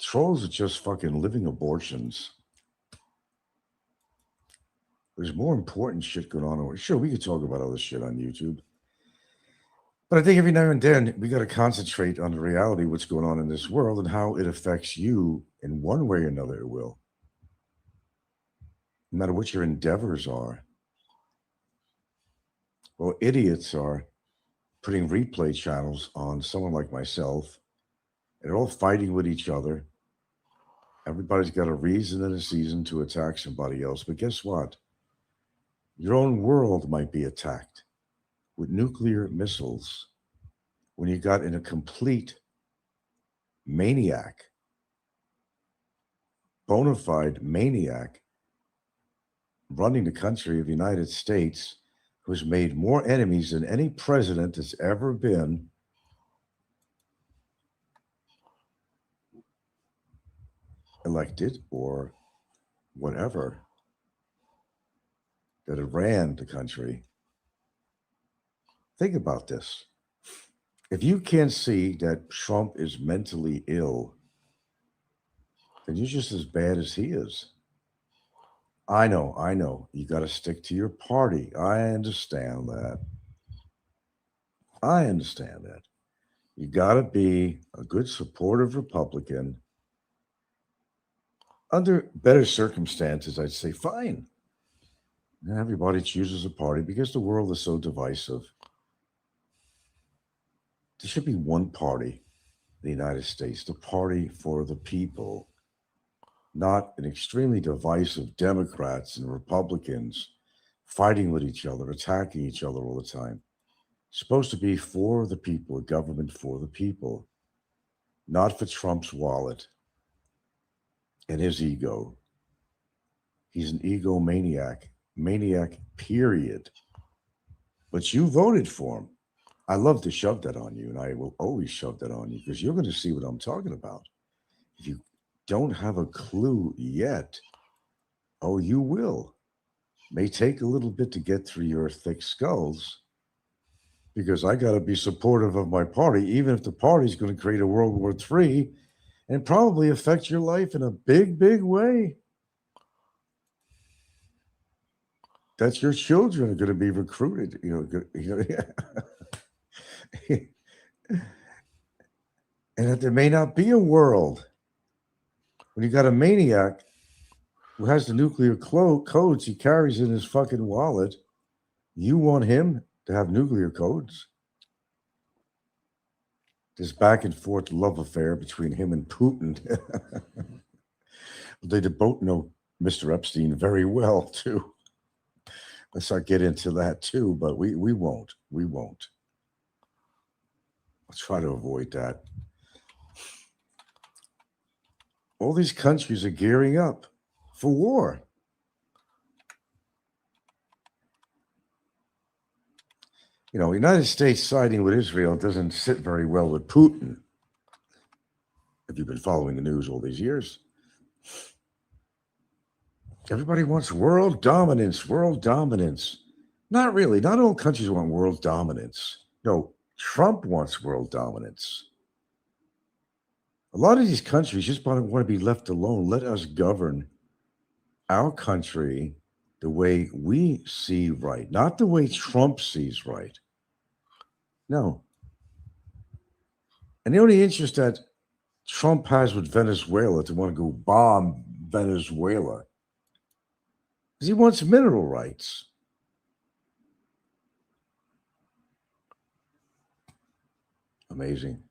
Trolls are just fucking living abortions. There's more important shit going on. Sure, we could talk about other shit on YouTube. But I think every now and then we got to concentrate on the reality, what's going on in this world and how it affects you in one way or another. It will. No matter what your endeavors are. Well, idiots are putting replay channels on someone like myself. They're all fighting with each other. Everybody's got a reason and a season to attack somebody else. But guess what? Your own world might be attacked with nuclear missiles when you got in a complete maniac, bona fide maniac running the country of the United States who's made more enemies than any president that's ever been elected or whatever that had ran the country. Think about this. If you can't see that Trump is mentally ill, then you're just as bad as he is. I know. You got to stick to your party. I understand that. You got to be a good supportive Republican. Under better circumstances, I'd say fine. Everybody chooses a party because the world is so divisive. There should be one party, the United States, the party for the people, not an extremely divisive Democrats and Republicans fighting with each other, attacking each other all the time. It's supposed to be for the people, a government for the people, not for Trump's wallet and his ego. He's an egomaniac, period. But you voted for him. I love to shove that on you, and I will always shove that on you because you're going to see what I'm talking about. If you don't have a clue yet, oh, you will. May take a little bit to get through your thick skulls because I got to be supportive of my party, even if the party's going to create a World War III and probably affect your life in a big, big way. That your children are going to be recruited, and that there may not be a world when you got a maniac who has the nuclear codes he carries in his fucking wallet. You want him to have nuclear codes? This back and forth love affair between him and Putin. They both know Mr. Epstein very well, too. Let's not get into that, too, but we won't. We won't. Let's try to avoid that. All these countries are gearing up for war. The United States siding with Israel doesn't sit very well with Putin. If you've been following the news all these years. Everybody wants world dominance. Not really. Not all countries want world dominance. No, Trump wants world dominance. A lot of these countries just want to be left alone. Let us govern our country the way we see right, not the way Trump sees right. No. And the only interest that Trump has with Venezuela to want to go bomb Venezuela is he wants mineral rights. Amazing.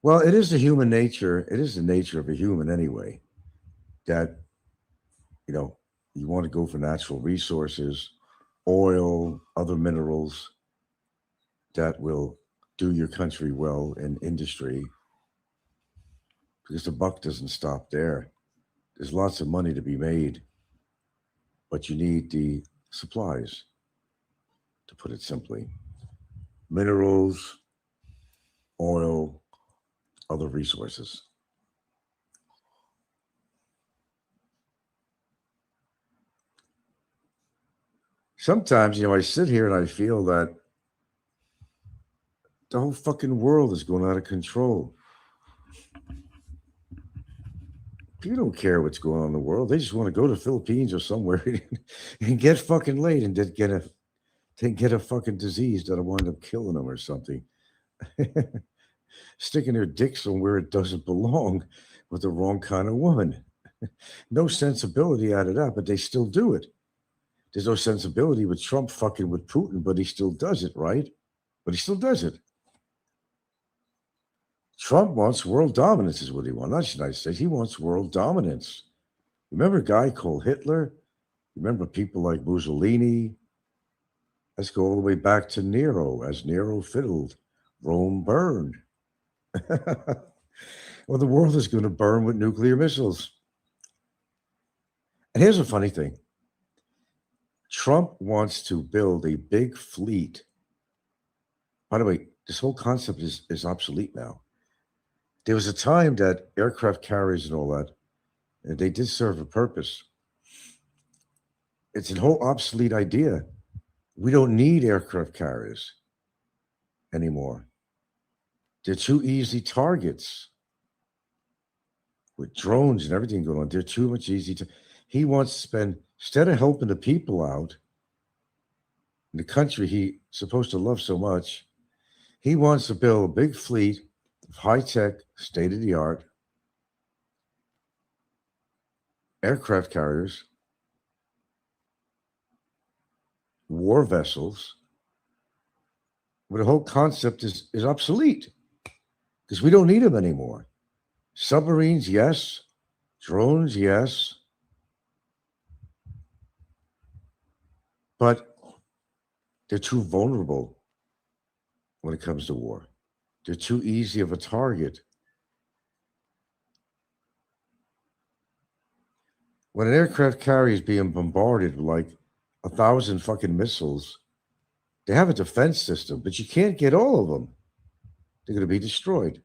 Well, it is the human nature. It is the nature of a human anyway, that, you want to go for natural resources, oil, other minerals that will do your country well in industry, because the buck doesn't stop there. There's lots of money to be made, but you need the supplies, to put it simply. Minerals, oil, other resources. Sometimes, I sit here and I feel that the whole fucking world is going out of control. People don't care what's going on in the world. They just want to go to the Philippines or somewhere and get fucking laid and get a fucking disease that'll wind up killing them or something. Sticking their dick somewhere it doesn't belong with the wrong kind of woman. No sensibility out of that, but they still do it. There's no sensibility with Trump fucking with Putin, but he still does it, right? But he still does it. Trump wants world dominance, is what he wants. Not the United States. He wants world dominance. Remember a guy called Hitler? Remember people like Mussolini? Let's go all the way back to Nero. As Nero fiddled, Rome burned. Well, the world is going to burn with nuclear missiles. And here's a funny thing. Trump wants to build a big fleet. By the way, this whole concept is obsolete now. There was a time that aircraft carriers and all that, and they did serve a purpose. It's a whole obsolete idea. We don't need aircraft carriers anymore. They're too easy targets. With drones and everything going on, they're too much easy to. He wants to spend, instead of helping the people out in the country he's supposed to love so much, he wants to build a big fleet of high-tech, state-of-the-art aircraft carriers, war vessels, where the whole concept is obsolete because we don't need them anymore. Submarines, yes. Drones, yes. But they're too vulnerable when it comes to war. They're too easy of a target. When an aircraft carrier is being bombarded with like 1,000 fucking missiles, they have a defense system, but you can't get all of them. They're going to be destroyed.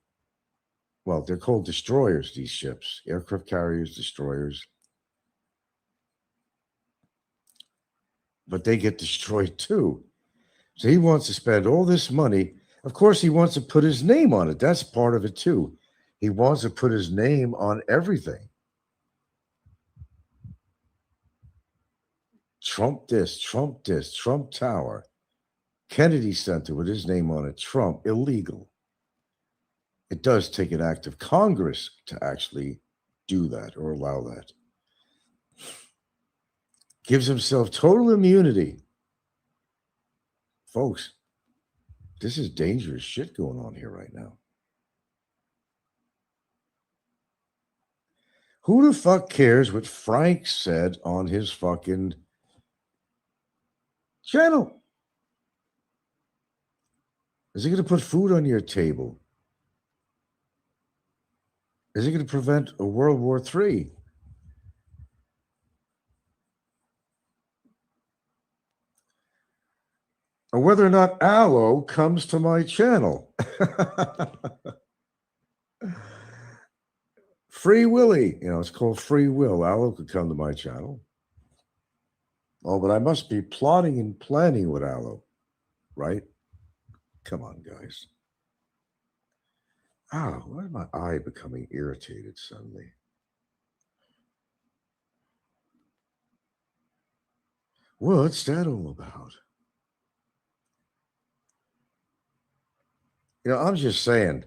Well, they're called destroyers, these ships. Aircraft carriers, destroyers. But they get destroyed too. So he wants to spend all this money. Of course, he wants to put his name on it. That's part of it too. He wants to put his name on everything. Trump this, Trump this, Trump Tower, Kennedy Center with his name on it, Trump, illegal. It does take an act of Congress to actually do that or allow that. Gives himself total immunity. Folks, this is dangerous shit going on here right now. Who the fuck cares what Frank said on his fucking channel? Is he going to put food on your table? Is it going to prevent a World War III? Or whether or not Aloe comes to my channel? Free Willy. It's called free will. Aloe could come to my channel. Oh, but I must be plotting and planning with Aloe, right? Come on, guys. Oh, why is my eye becoming irritated suddenly? What's that all about? I'm just saying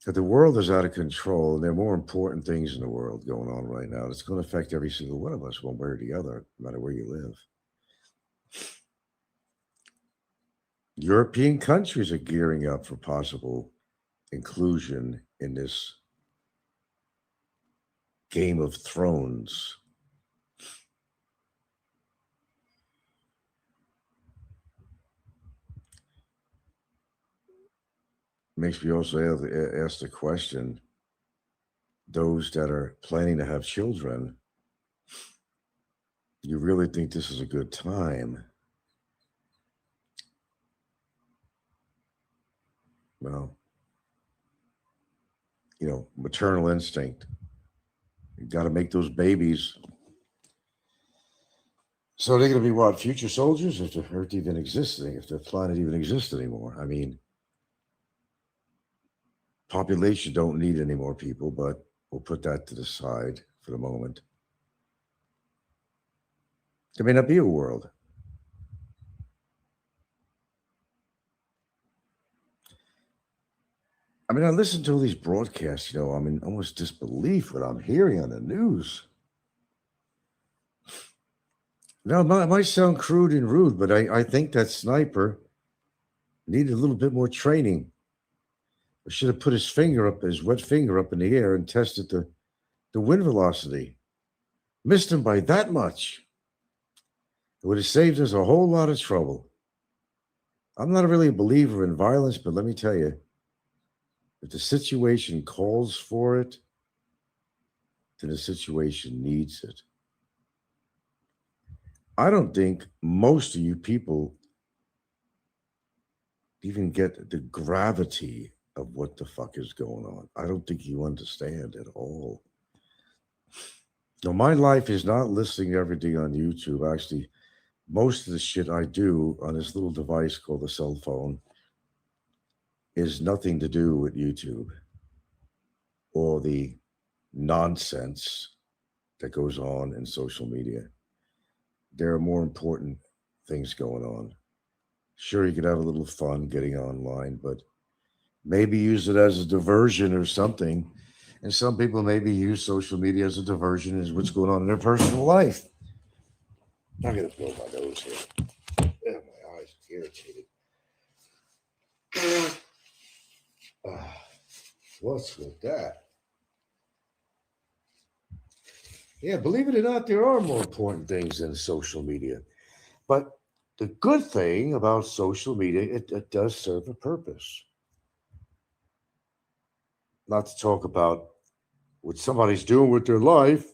that the world is out of control, and there are more important things in the world going on right now. It's going to affect every single one of us, one way or the other, no matter where you live. European countries are gearing up for possible inclusion in this Game of Thrones. Makes me also ask the question, those that are planning to have children, you really think this is a good time? Well, maternal instinct. You got to make those babies. So they're going to be what, future soldiers if the Earth even exists, if the planet even exists anymore? I mean, population don't need any more people, but We'll put that to the side for the moment. There may not be a world. I mean, I listen to all these broadcasts, I'm in almost disbelief what I'm hearing on the news. Now, it might sound crude and rude, but I think that sniper needed a little bit more training. I should have put his wet finger up in the air and tested the wind velocity. Missed him by that much. It would have saved us a whole lot of trouble. I'm not really a believer in violence, but let me tell you, if the situation calls for it, then the situation needs it. I don't think most of you people even get the gravity of what the fuck is going on. I don't think you understand at all. No, my life is not listening to everything on YouTube. Actually, most of the shit I do on this little device called a cell phone is nothing to do with YouTube or the nonsense that goes on in social media. There are more important things going on. Sure, you could have a little fun getting online, but maybe use it as a diversion or something. And some people maybe use social media as a diversion as what's going on in their personal life. I'm going to blow my nose here. Yeah, my eyes are irritated. What's with that? Yeah, believe it or not, there are more important things than social media. But the good thing about social media, it does serve a purpose. Not to talk about what somebody's doing with their life,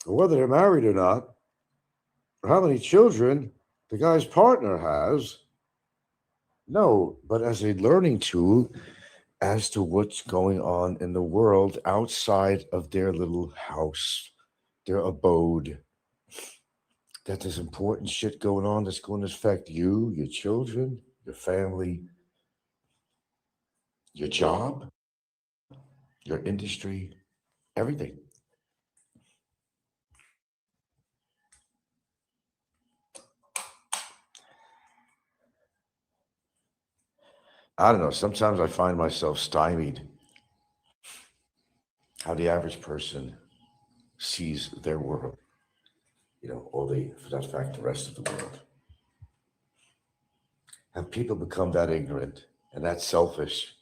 or whether they're married or not, or how many children the guy's partner has. No, but as a learning tool as to what's going on in the world outside of their little house, their abode. That there's important shit going on that's going to affect you, your children, your family, your job, your industry, everything. I don't know. Sometimes I find myself stymied how the average person sees their world, or for that fact, the rest of the world. Have people become that ignorant and that selfish?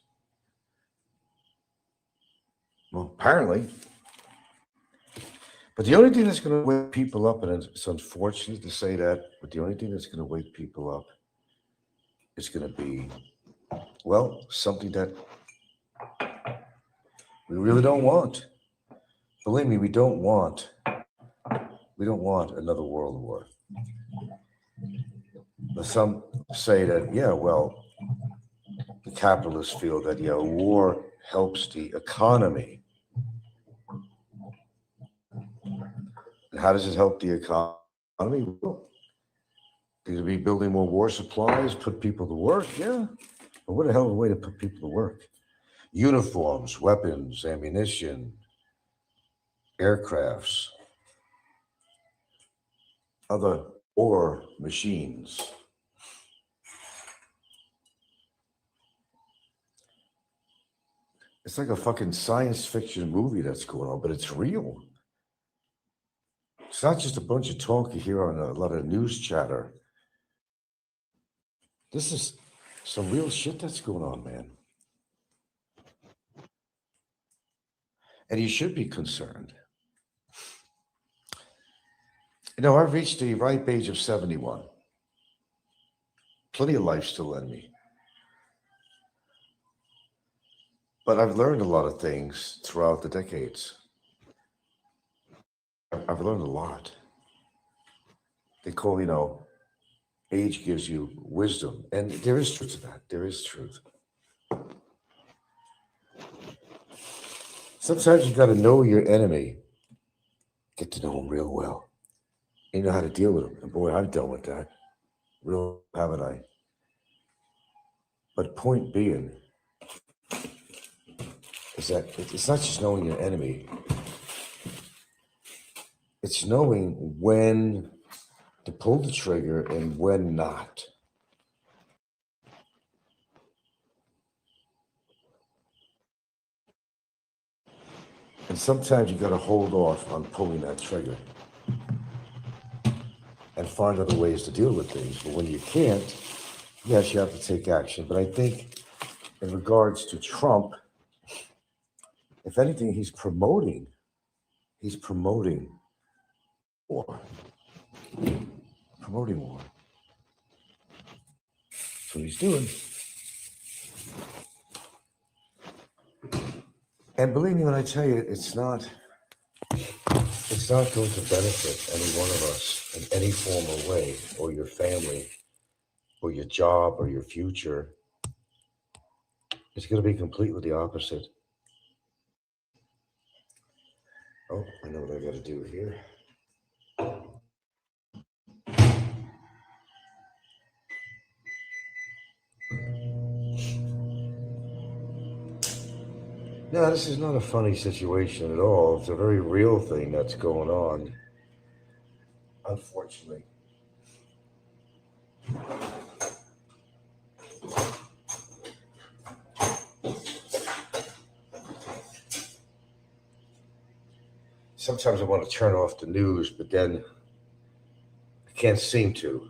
Well, apparently. But the only thing that's going to wake people up, and it's unfortunate to say that, but the only thing that's going to wake people up is going to be, something that we really don't want. Believe me, we don't want another world war. But some say that, the capitalists feel that, war helps the economy. And how does it help the economy? Well, to be building more war supplies, put people to work, yeah. But what a hell of a way to put people to work. Uniforms, weapons, ammunition, aircrafts, other war machines. It's like a fucking science fiction movie that's going on, but it's real. It's not just a bunch of talk you hear on a lot of news chatter. This is some real shit that's going on, man. And you should be concerned. I've reached the ripe age of 71. Plenty of life still in me. But I've learned a lot of things throughout the decades. I've learned a lot. They call, age gives you wisdom. And there is truth to that. There is truth. Sometimes you got to know your enemy. Get to know him real well. You know how to deal with him. And boy, I've dealt with that. Real, haven't I? But point being, the is that it's not just knowing your enemy, it's knowing when to pull the trigger and when not. And sometimes you got to hold off on pulling that trigger and find other ways to deal with things. But when you can't, yes, you have to take action. But I think in regards to Trump, if anything, he's promoting war. Promoting war. That's what he's doing. And believe me when I tell you, it's not going to benefit any one of us in any form or way, or your family, or your job, or your future. It's going to be completely the opposite. Oh, I know what I got to do here. No, this is not a funny situation at all. It's a very real thing that's going on, unfortunately. Sometimes I want to turn off the news, but then I can't seem to.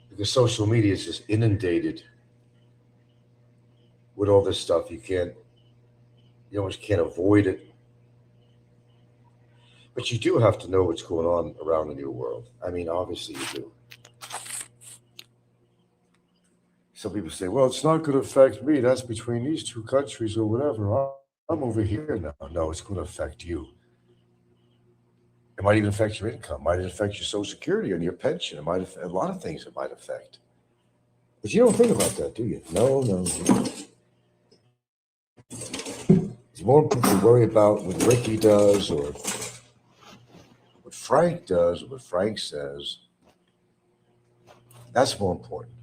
Because social media is just inundated with all this stuff. You almost can't avoid it. But you do have to know what's going on around the new world. I mean, obviously you do. Some people say, well, it's not going to affect me. That's between these two countries or whatever. I'm over here now. No, it's going to affect you. It might even affect your income. It might affect your Social Security and your pension. It might affect a lot of things. It might affect. But you don't think about that, do you? No. It's more important to worry about what Ricky does or what Frank does or what Frank says. That's more important.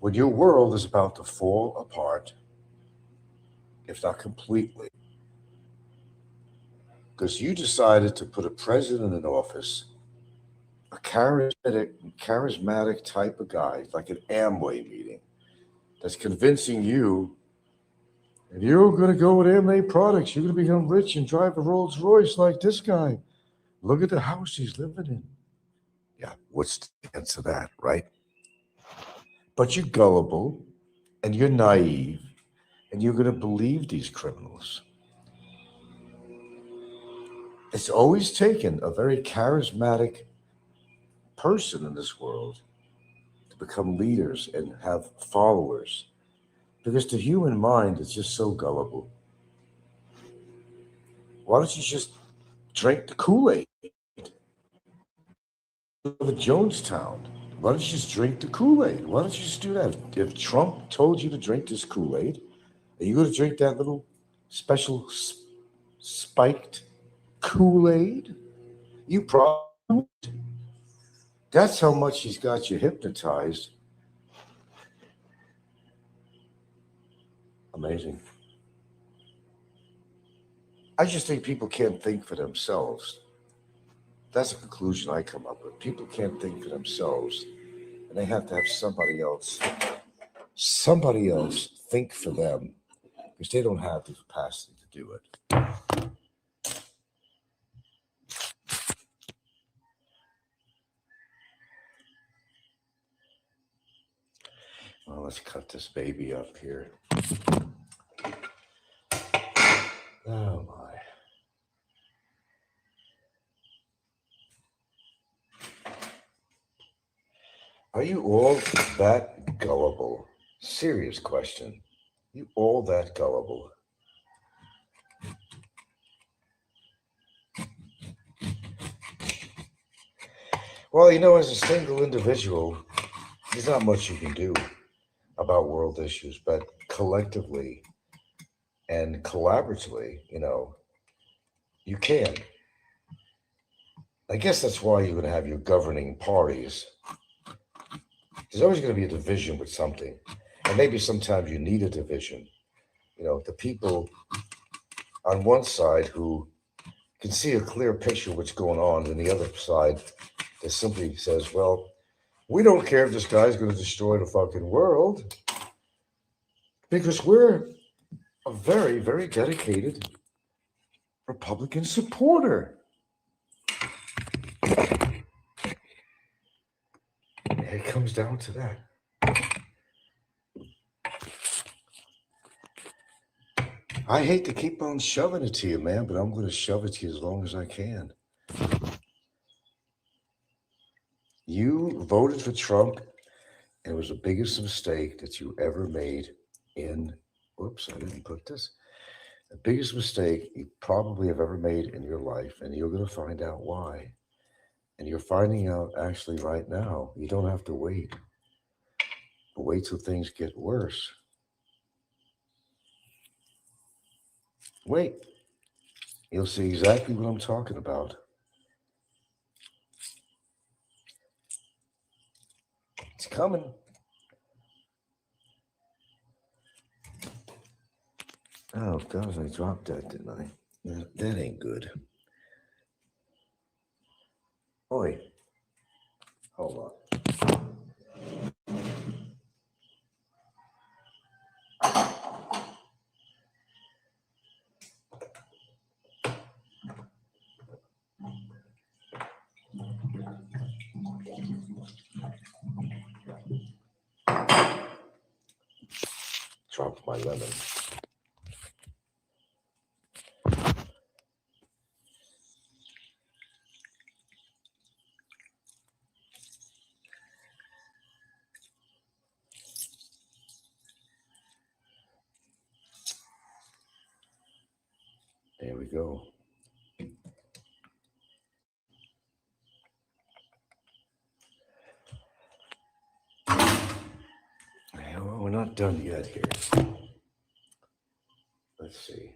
When your world is about to fall apart, if not completely, because you decided to put a president in office, a charismatic type of guy, like an Amway meeting, that's convincing you, if you're going to go with Amway products, you're going to become rich and drive a Rolls Royce like this guy. Look at the house he's living in. Yeah, what's the answer to that, right? But you're gullible and you're naive and you're going to believe these criminals. It's always taken a very charismatic person in this world to become leaders and have followers, because the human mind is just so gullible. Why don't you just drink the Kool-Aid? Live in Jonestown. Why don't you just drink the Kool-Aid? Why don't you just do that? If Trump told you to drink this Kool-Aid, are you going to drink that little special spiked Kool-Aid? You probably won't. That's how much he's got you hypnotized. Amazing. I just think people can't think for themselves. That's a conclusion I come up with. People can't think for themselves, and they have to have somebody else think for them, because they don't have the capacity to do it. Well, let's cut this baby up here. Oh my. Are you all that gullible? Serious question. You all that gullible? Well, as a single individual, there's not much you can do about world issues, but collectively and collaboratively, you can. I guess that's why you're going to have your governing parties. There's always going to be a division with something. And maybe sometimes you need a division. the people on one side who can see a clear picture of what's going on, and the other side that simply says, well, we don't care if this guy's going to destroy the fucking world because we're a very, very dedicated Republican supporter. It comes down to that. I hate to keep on shoving it to you, man, but I'm going to shove it to you as long as I can. You voted for Trump, and it was the biggest mistake that you ever made in, whoops, I didn't put this, the biggest mistake you probably have ever made in your life, and you're going to find out why. And you're finding out actually right now. You don't have to wait. But wait till things get worse. Wait. You'll see exactly what I'm talking about. It's coming. Oh, God, I dropped that, didn't I? That ain't good. Oi. Hold on. Dropped my lemon. There we go. Well, we're not done yet here. Let's see.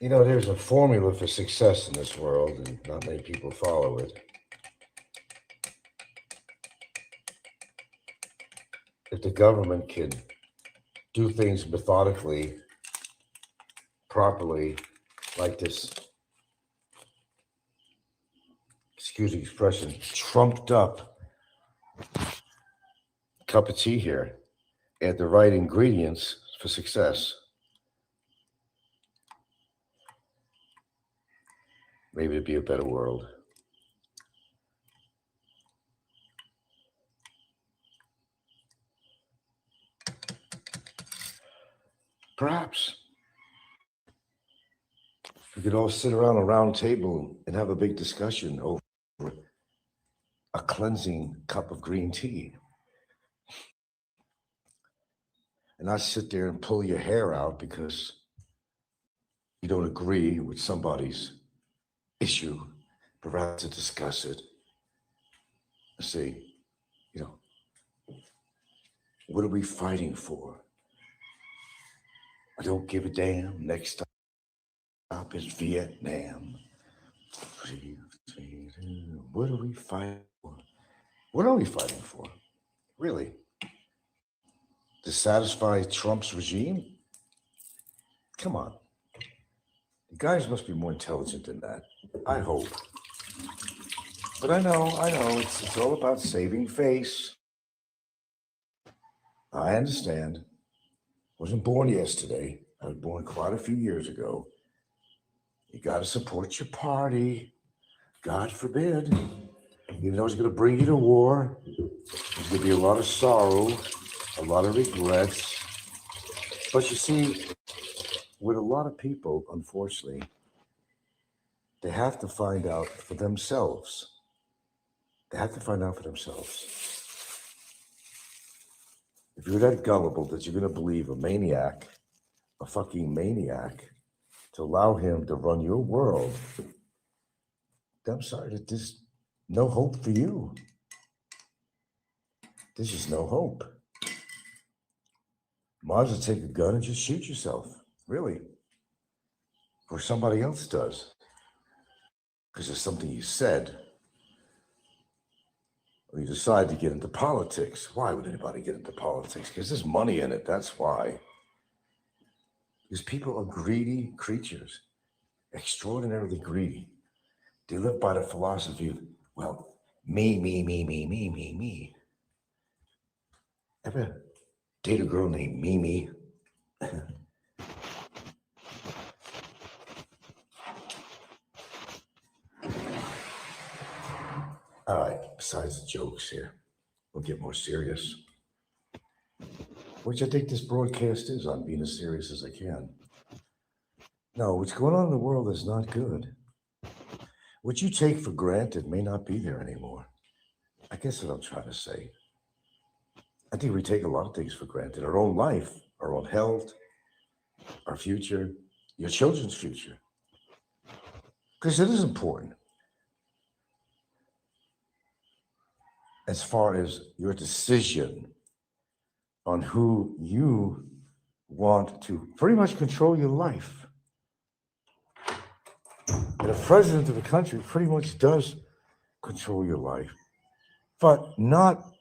There's a formula for success in this world, and not many people follow it. If the government can do things methodically, properly, like this, excuse the expression, trumped up cup of tea here, add the right ingredients for success, maybe it'd be a better world. Perhaps we could all sit around a round table and have a big discussion over a cleansing cup of green tea. And not sit there and pull your hair out because you don't agree with somebody's issue, but rather to discuss it. See, what are we fighting for? I don't give a damn. Next stop is Vietnam. What are we fighting for? What are we fighting for? Really? To satisfy Trump's regime? Come on. You guys must be more intelligent than that. I hope. But I know, it's all about saving face. I understand. Wasn't born yesterday. I was born quite a few years ago. You got to support your party. God forbid. Even though it's going to bring you to war, there's going to be a lot of sorrow, a lot of regrets. But you see, with a lot of people, unfortunately, they have to find out for themselves. They have to find out for themselves. If you're that gullible that you're going to believe a maniac, a fucking maniac, to allow him to run your world, I'm sorry, that there's no hope for you. There's just no hope. Might as well take a gun and just shoot yourself, really. Or somebody else does. Because there's something you said. Or you decide to get into politics. Why would anybody get into politics? Because there's money in it, that's why. Because people are greedy creatures, extraordinarily greedy. They live by the philosophy of, well, me. Ever date a girl named Mimi? All right, besides the jokes here, we'll get more serious. Which I think this broadcast is on, being as serious as I can. No, what's going on in the world is not good. What you take for granted may not be there anymore. I guess what I'm trying to say. I think we take a lot of things for granted. Our own life, our own health, our future, your children's future. Because it is important. As far as your decision on who you want to pretty much control your life. And the president of the country pretty much does control your life, but not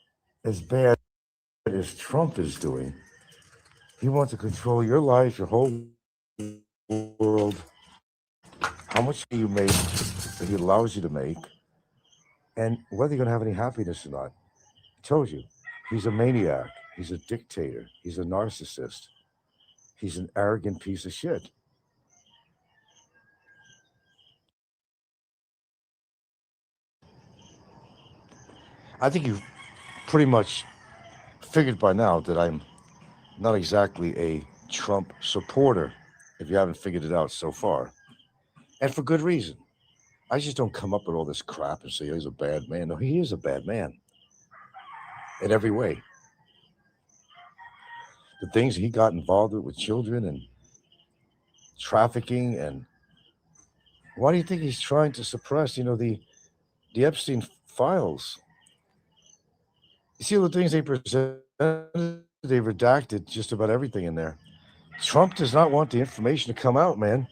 as bad as Trump is doing. He wants to control your life, your whole world, how much you make, that he allows you to make, and whether you're going to have any happiness or not. I told you, he's a maniac. He's a dictator. He's a narcissist. He's an arrogant piece of shit. I think you've pretty much figured by now that I'm not exactly a Trump supporter, if you haven't figured it out so far. And for good reason. I just don't come up with all this crap and say, oh, he's a bad man. No, he is a bad man in every way. The things he got involved with children and trafficking, and why do you think he's trying to suppress, the Epstein files? You see all the things they presented, they redacted just about everything in there. Trump does not want the information to come out, man.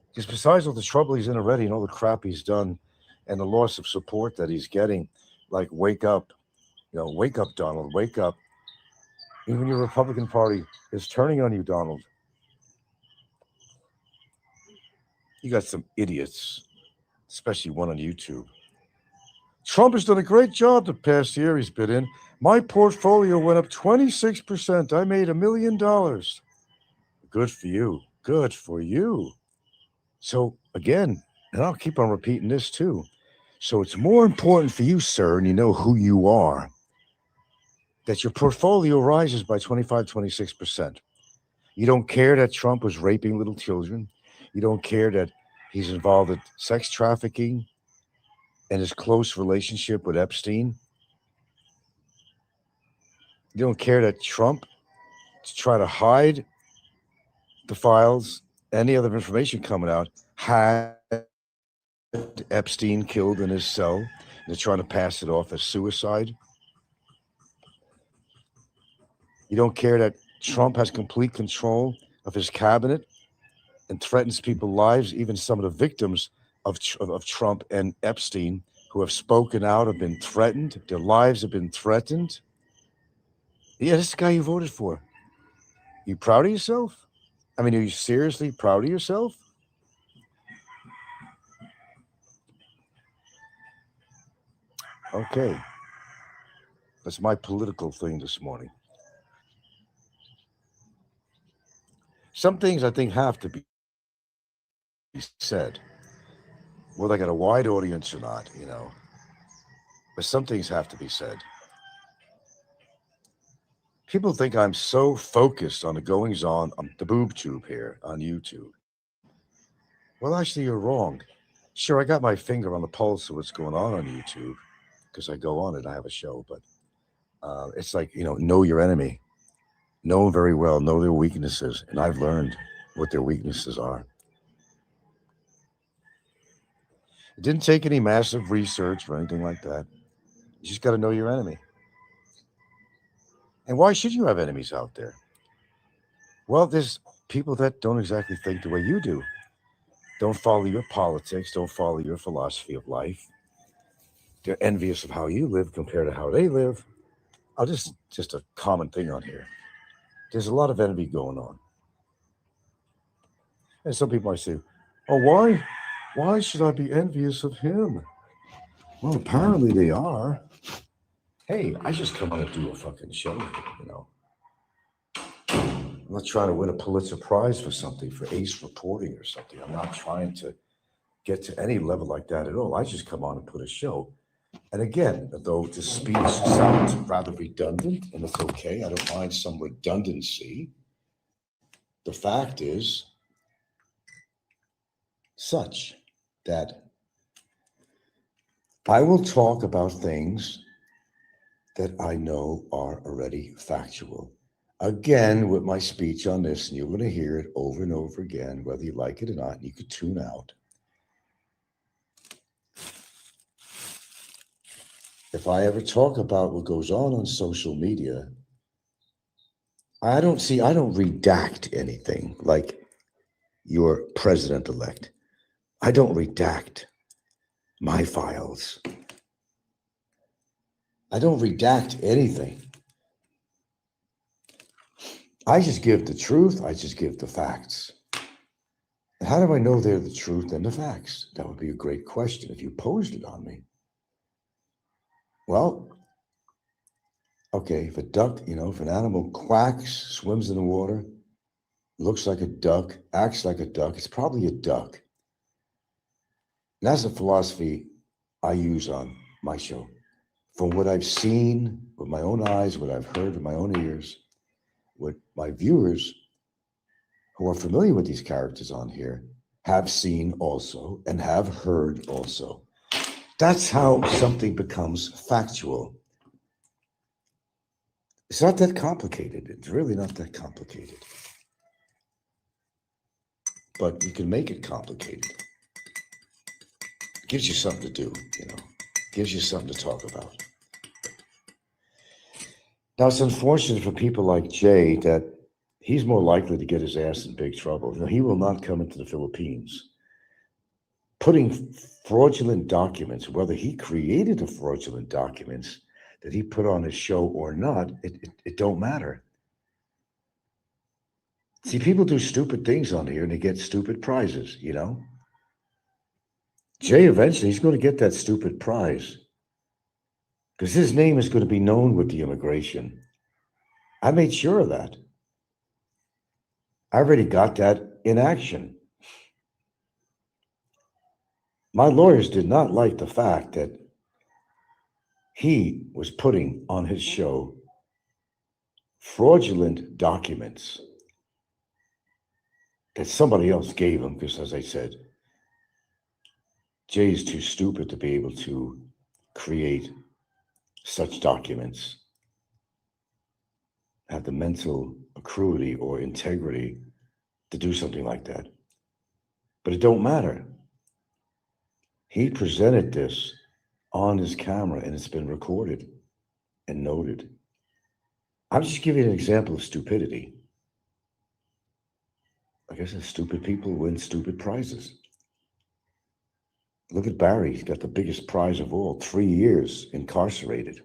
Because besides all the trouble he's in already and all the crap he's done and the loss of support that he's getting, like wake up, wake up, Donald, wake up. Even your Republican Party is turning on you, Donald. You got some idiots, especially one on YouTube. Trump has done a great job the past year he's been in. My portfolio went up 26%. I made $1 million. Good for you. Good for you. So again, and I'll keep on repeating this too. So it's more important for you, sir, and you know who you are, that your portfolio rises by 25, 26%. You don't care that Trump was raping little children. You don't care that he's involved in sex trafficking and his close relationship with Epstein. You don't care that Trump, to try to hide the files, any other information coming out, had Epstein killed in his cell. They're trying to pass it off as suicide. You don't care that Trump has complete control of his cabinet and threatens people's lives, even some of the victims of Trump and Epstein who have spoken out, have been threatened, their lives have been threatened. Yeah, this is the guy you voted for. You proud of yourself? I mean, are you seriously proud of yourself? Okay. That's my political thing this morning. Some things I think have to be said, whether I got a wide audience or not, but some things have to be said. People think I'm so focused on the goings on the boob tube here on YouTube. Well, actually, you're wrong. Sure, I got my finger on the pulse of what's going on YouTube because I go on it. I have a show, but it's like, know your enemy. Know them very well. Know their weaknesses. And I've learned what their weaknesses are. It didn't take any massive research or anything like that. You just got to know your enemy. And why should you have enemies out there? Well, there's people that don't exactly think the way you do. Don't follow your politics. Don't follow your philosophy of life. They're envious of how you live compared to how they live. Just a common thing on here. There's a lot of envy going on. And some people might say, oh, why should I be envious of him? Well, apparently they are. Hey, I just come on to do a fucking show, I'm not trying to win a Pulitzer Prize for something, for ace reporting or something. I'm not trying to get to any level like that at all. I just come on and put a show. And again, though the speech sounds rather redundant, and it's okay, I don't mind some redundancy, the fact is such that I will talk about things that I know are already factual. Again, with my speech on this, and you're going to hear it over and over again, whether you like it or not, and you could tune out. If I ever talk about what goes on social media, I don't redact anything like your president-elect. I don't redact my files. I don't redact anything. I just give the truth. I just give the facts. And how do I know they're the truth and the facts? That would be a great question if you posed it on me. Well, okay, if a duck, if an animal quacks, swims in the water, looks like a duck, acts like a duck, it's probably a duck. And that's a philosophy I use on my show. From what I've seen with my own eyes, what I've heard with my own ears, what my viewers who are familiar with these characters on here have seen also and have heard also. That's how something becomes factual. It's not that complicated. It's really not that complicated. But you can make it complicated. It gives you something to do, gives you something to talk about. Now, it's unfortunate for people like Jay that he's more likely to get his ass in big trouble. He will not come into the Philippines. Putting fraudulent documents, whether he created the fraudulent documents that he put on his show or not, it don't matter. See, people do stupid things on here and they get stupid prizes, Jay eventually he's going to get that stupid prize because his name is going to be known with the immigration. I made sure of that. I already got that in action. My lawyers did not like the fact that he was putting on his show fraudulent documents that somebody else gave him because, as I said, Jay is too stupid to be able to create such documents, have the mental acuity or integrity to do something like that. But it don't matter. He presented this on his camera and it's been recorded and noted. I'm just giving you an example of stupidity. Like I said, stupid people win stupid prizes. Look at Barry. He's got the biggest prize of all, 3 years incarcerated.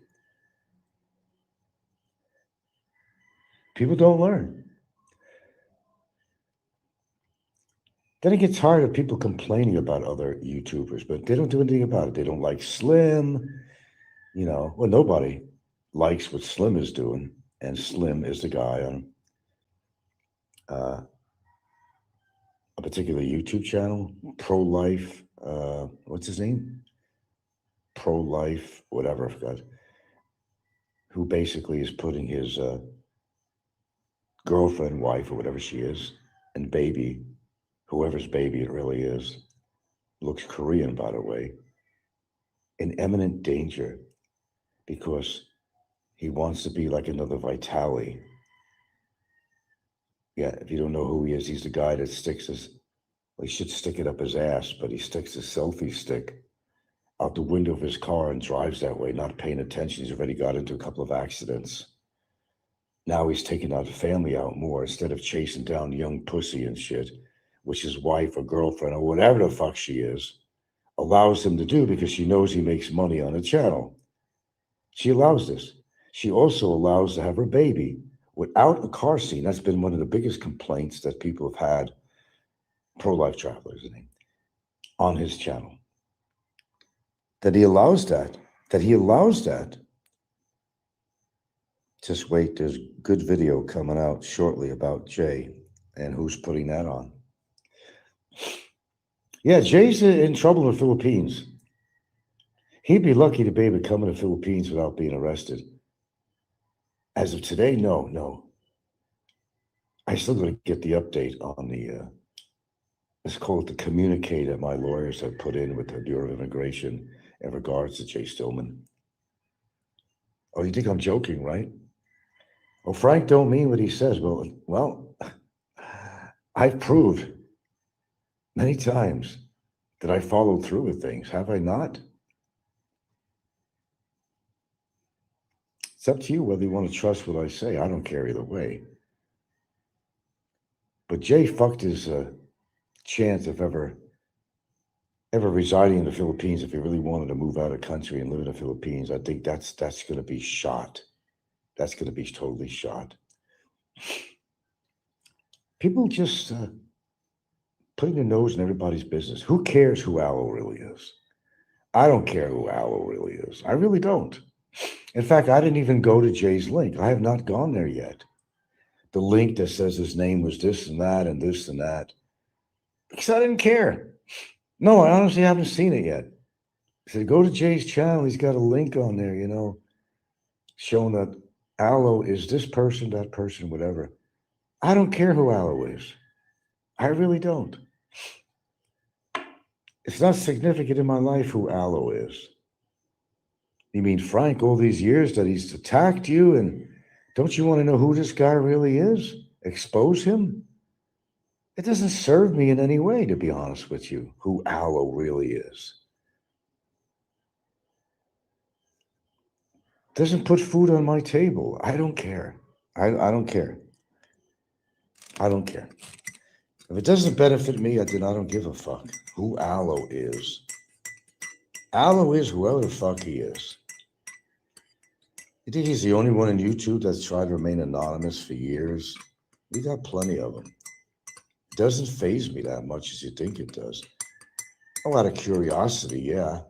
People don't learn. Then I get tired of people complaining about other YouTubers, but they don't do anything about it. They don't like Slim. Well, nobody likes what Slim is doing. And Slim is the guy on a particular YouTube channel, pro-life, what's his name? Pro-life, whatever, I forgot. Who basically is putting his girlfriend, wife, or whatever she is, and baby, whoever's baby it really is, looks Korean, by the way, in imminent danger because he wants to be like another Vitali. Yeah, if you don't know who he is, he's the guy that sticks he should stick it up his ass, but he sticks his selfie stick out the window of his car and drives that way, not paying attention. He's already got into a couple of accidents. Now he's taking out the family out more instead of chasing down young pussy and shit, which his wife or girlfriend or whatever the fuck she is allows him to do because she knows he makes money on the channel. She allows this. She also allows to have her baby without a car seat. That's been one of the biggest complaints that people have had, pro-life travelers, on his channel. That he allows that. Just wait, there's good video coming out shortly about Jay and who's putting that on. Yeah, Jay's in trouble in the Philippines. He'd be lucky to be able to come in the Philippines without being arrested. As of today, no. I still got to get the update on the, let's call it the communique that my lawyers have put in with the Bureau of Immigration in regards to Jay Stillman. Oh, you think I'm joking, right? Oh, Frank don't mean what he says. Well, I've proved many times that I followed through with things, have I not? It's up to you whether you want to trust what I say. I don't care either way. But Jay fucked his chance of ever residing in the Philippines if he really wanted to move out of the country and live in the Philippines. I think that's going to be shot. That's going to be totally shot. People just putting their nose in everybody's business. Who cares who Aloe really is? I don't care who Aloe really is. I really don't. In fact, I didn't even go to Jay's link. I have not gone there yet. The link that says his name was this and that and this and that. Because I didn't care. No, I honestly haven't seen it yet. I said, go to Jay's channel. He's got a link on there, showing that Aloe is this person, that person, whatever. I don't care who Aloe is. I really don't. It's not significant in my life who Aloe is. You mean, Frank, all these years that he's attacked you, and don't you want to know who this guy really is? Expose him? It doesn't serve me in any way, to be honest with you, who Aloe really is. Doesn't put food on my table. I don't care. I don't care. I don't care. If it doesn't benefit me, then I don't give a fuck who Aloe is. Aloe is whoever the fuck he is. You think he's the only one on YouTube that's tried to remain anonymous for years? We got plenty of them. It doesn't faze me that much as you think it does. Oh, out of curiosity, yeah.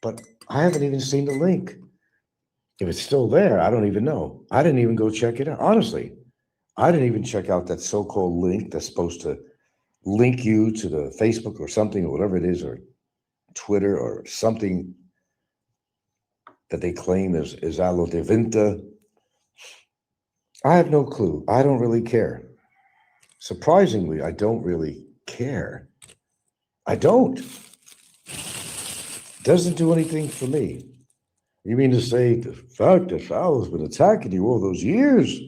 But I haven't even seen the link. If it's still there, I don't even know. I didn't even go check it out. Honestly, I didn't even check out that so-called link that's supposed to link you to the Facebook or something or whatever it is, or Twitter or something that they claim is Aloe de Vinta. I have no clue. I don't really care. Surprisingly, I don't really care. I don't. Doesn't do anything for me. You mean to say the fact that Aloe's been attacking you all those years?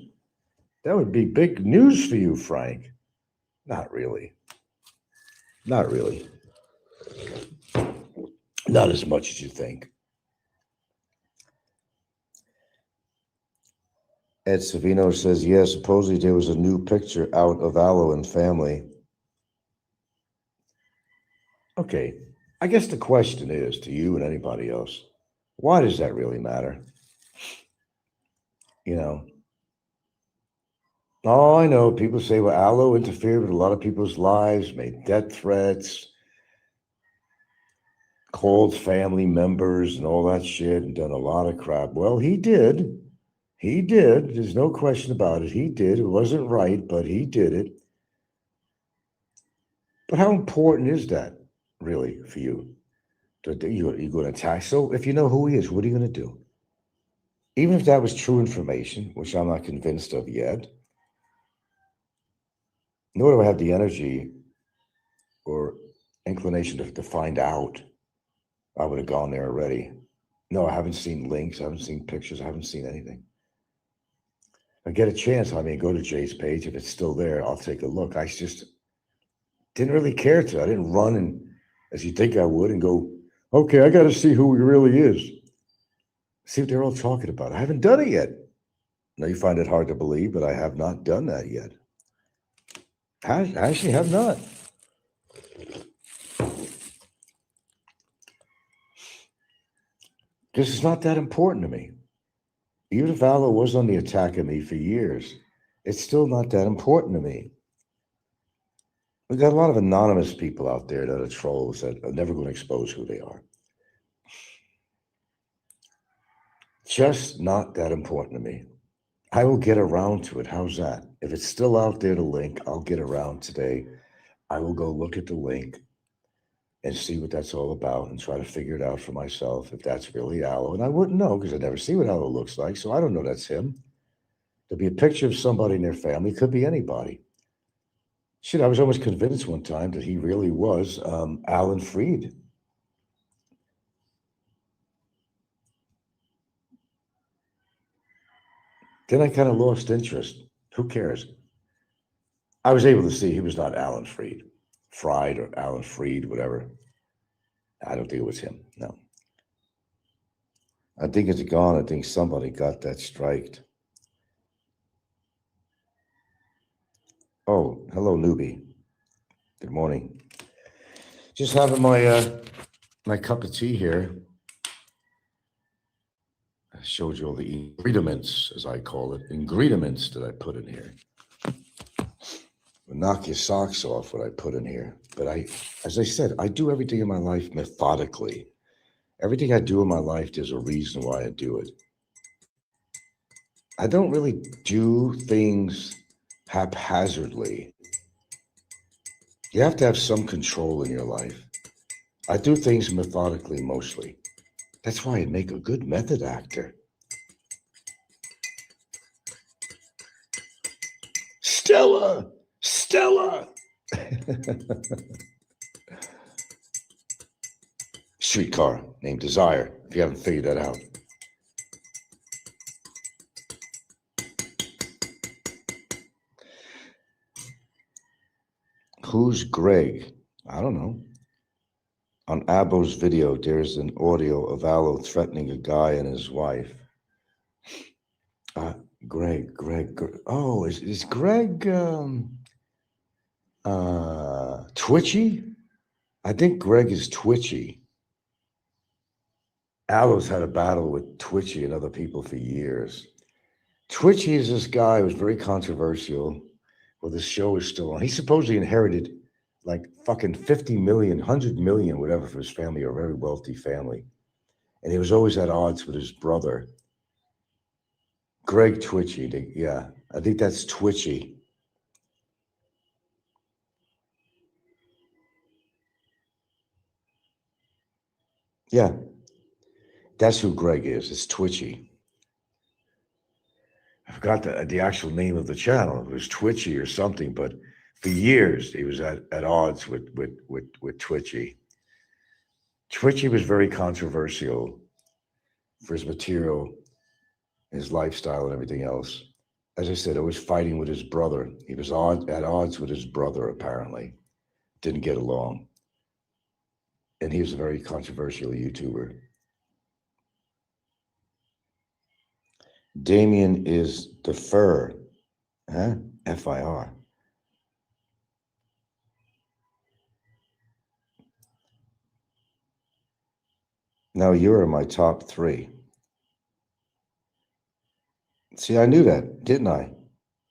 That would be big news for you, Frank. Not really. Not really. Not as much as you think. Ed Savino says, yeah, supposedly there was a new picture out of Aloe and family. Okay. I guess the question is to you and anybody else, why does that really matter? You know, oh, I know people say, well, Allo interfered with a lot of people's lives, made death threats, called family members and all that shit and done a lot of crap. Well, he did. He did. There's no question about it. He did. It wasn't right, but he did it. But how important is that really for you? You're going to attack. So if you know who he is, what are you going to do? Even if that was true information, which I'm not convinced of yet, nor do I have the energy or inclination to find out. I would have gone there already. No, I haven't seen links. I haven't seen pictures. I haven't seen anything. If I get a chance, I may go to Jay's page. If it's still there, I'll take a look. I just didn't really care to. I didn't run and, as you think I would, and go, okay, I got to see who he really is. See what they're all talking about. I haven't done it yet. Now you find it hard to believe, but I have not done that yet. I actually have not. Because it's not that important to me. Even if Allo was on the attack of me for years, it's still not that important to me. We've got a lot of anonymous people out there that are trolls that are never going to expose who they are. Just not that important to me. I will get around to it. How's that? If it's still out there, the link, I'll get around today. I will go look at the link and see what that's all about and try to figure it out for myself if that's really Allo. And I wouldn't know because I never see what Allo looks like, so I don't know that's him. There'll be a picture of somebody in their family. Could be anybody. Shit, I was almost convinced one time that he really was Alan Freed. Then I kind of lost interest. Who cares? I was able to see he was not Alan Freed. Fried or Alan Freed, whatever. I don't think it was him. No. I think it's gone. I think somebody got that striked. Oh, hello, newbie. Good morning. Just having my cup of tea here. I showed you all the ingredients, as I call it, ingredients that I put in here. Will knock your socks off what I put in here. But as I said, I do everything in my life methodically. Everything I do in my life, there's a reason why I do it. I don't really do things haphazardly. You have to have some control in your life. I do things methodically mostly. That's why I make a good method actor. Stella! Stella! Streetcar named Desire, if you haven't figured that out. Who's Greg? I don't know. On Abo's video, there's an audio of Allo threatening a guy and his wife. Greg. Oh, is Greg twitchy? I think Greg is twitchy. Allo's had a battle with Twitchy and other people for years. Twitchy is this guy who's very controversial. Well, the show is still on. He supposedly inherited like fucking 50 million, 100 million, whatever, for his family, or a very wealthy family. And he was always at odds with his brother. Greg Twitchy, yeah. I think that's Twitchy. Yeah. That's who Greg is. It's Twitchy. I forgot the actual name of the channel. It was Twitchy or something, but for years he was at odds with Twitchy. Twitchy was very controversial for his material, his lifestyle, and everything else. As I said, always fighting with his brother. He was at odds with his brother, apparently. Didn't get along. And he was a very controversial YouTuber. Damien is the fur. Huh? F-I-R. Now you're in my top 3. See, I knew that, didn't I?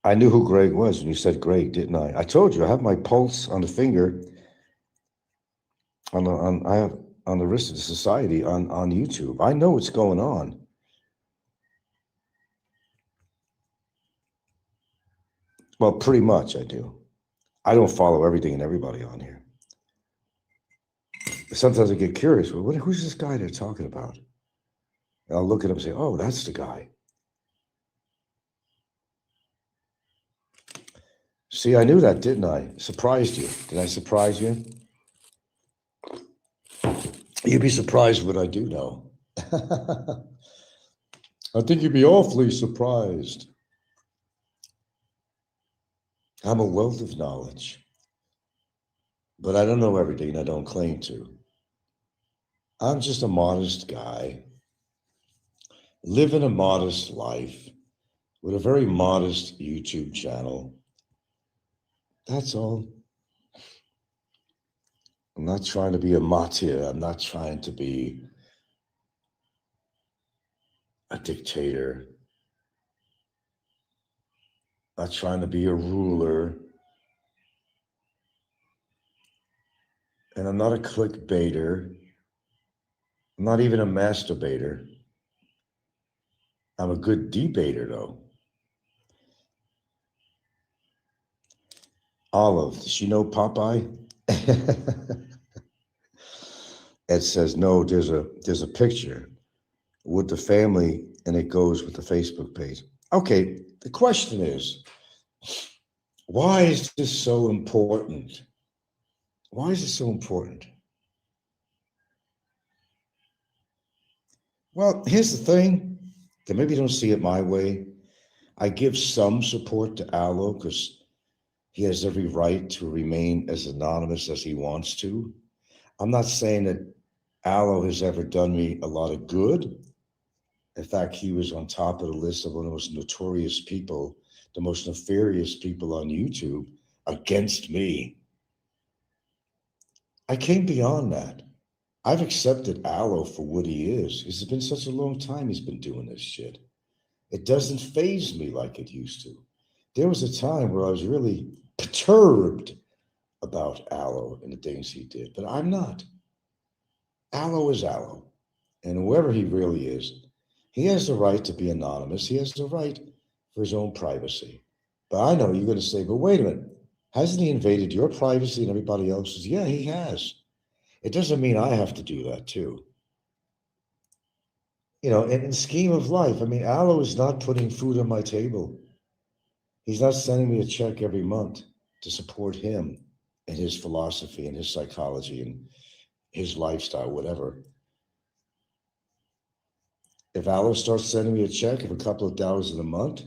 I knew who Greg was when you said Greg, didn't I? I told you I have my pulse on the finger I have on the wrist of the society on YouTube. I know what's going on. Well, pretty much I do. I don't follow everything and everybody on here. Sometimes I get curious. Well, who's this guy they're talking about? And I'll look at him and say, oh, that's the guy. See, I knew that, didn't I? Surprised you. Did I surprise you? You'd be surprised what I do know. I think you'd be awfully surprised. I'm a wealth of knowledge, but I don't know everything and I don't claim to. I'm just a modest guy, living a modest life with a very modest YouTube channel. That's all. I'm not trying to be a martyr. I'm not trying to be a dictator. I'm not trying to be a ruler. And I'm not a clickbaiter. I'm not even a masturbator. I'm a good debater, though. Olive, does she know Popeye? Ed says, no, there's a picture with the family and it goes with the Facebook page. Okay, the question is, why is this so important? Why is it so important? Well, here's the thing, that maybe you don't see it my way. I give some support to Aloe because he has every right to remain as anonymous as he wants to. I'm not saying that Aloe has ever done me a lot of good. In fact, he was on top of the list of one of the most notorious people, the most nefarious people on YouTube against me. I came beyond that. I've accepted Aloe for what he is. It's been such a long time he's been doing this shit. It doesn't faze me like it used to. There was a time where I was really perturbed about Aloe and the things he did, but I'm not. Aloe is Aloe, and whoever he really is, he has the right to be anonymous. He has the right for his own privacy. But I know you're going to say, but wait a minute, hasn't he invaded your privacy and everybody else's? Yeah, he has. It doesn't mean I have to do that too. You know, in the scheme of life, I mean, Aloe is not putting food on my table. He's not sending me a check every month to support him and his philosophy and his psychology and his lifestyle, whatever. If Aloe starts sending me a check of a couple of dollars in a month,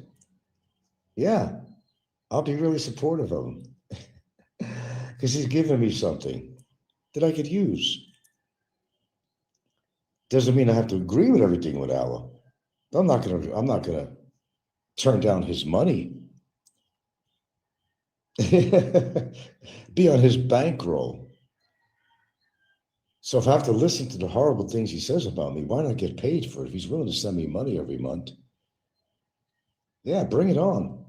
yeah, I'll be really supportive of him because he's giving me something that I could use. Doesn't mean I have to agree with everything with Aloe. I'm not gonna turn down his money. Be on his bankroll. So if I have to listen to the horrible things he says about me, why not get paid for it? If he's willing to send me money every month, yeah, bring it on.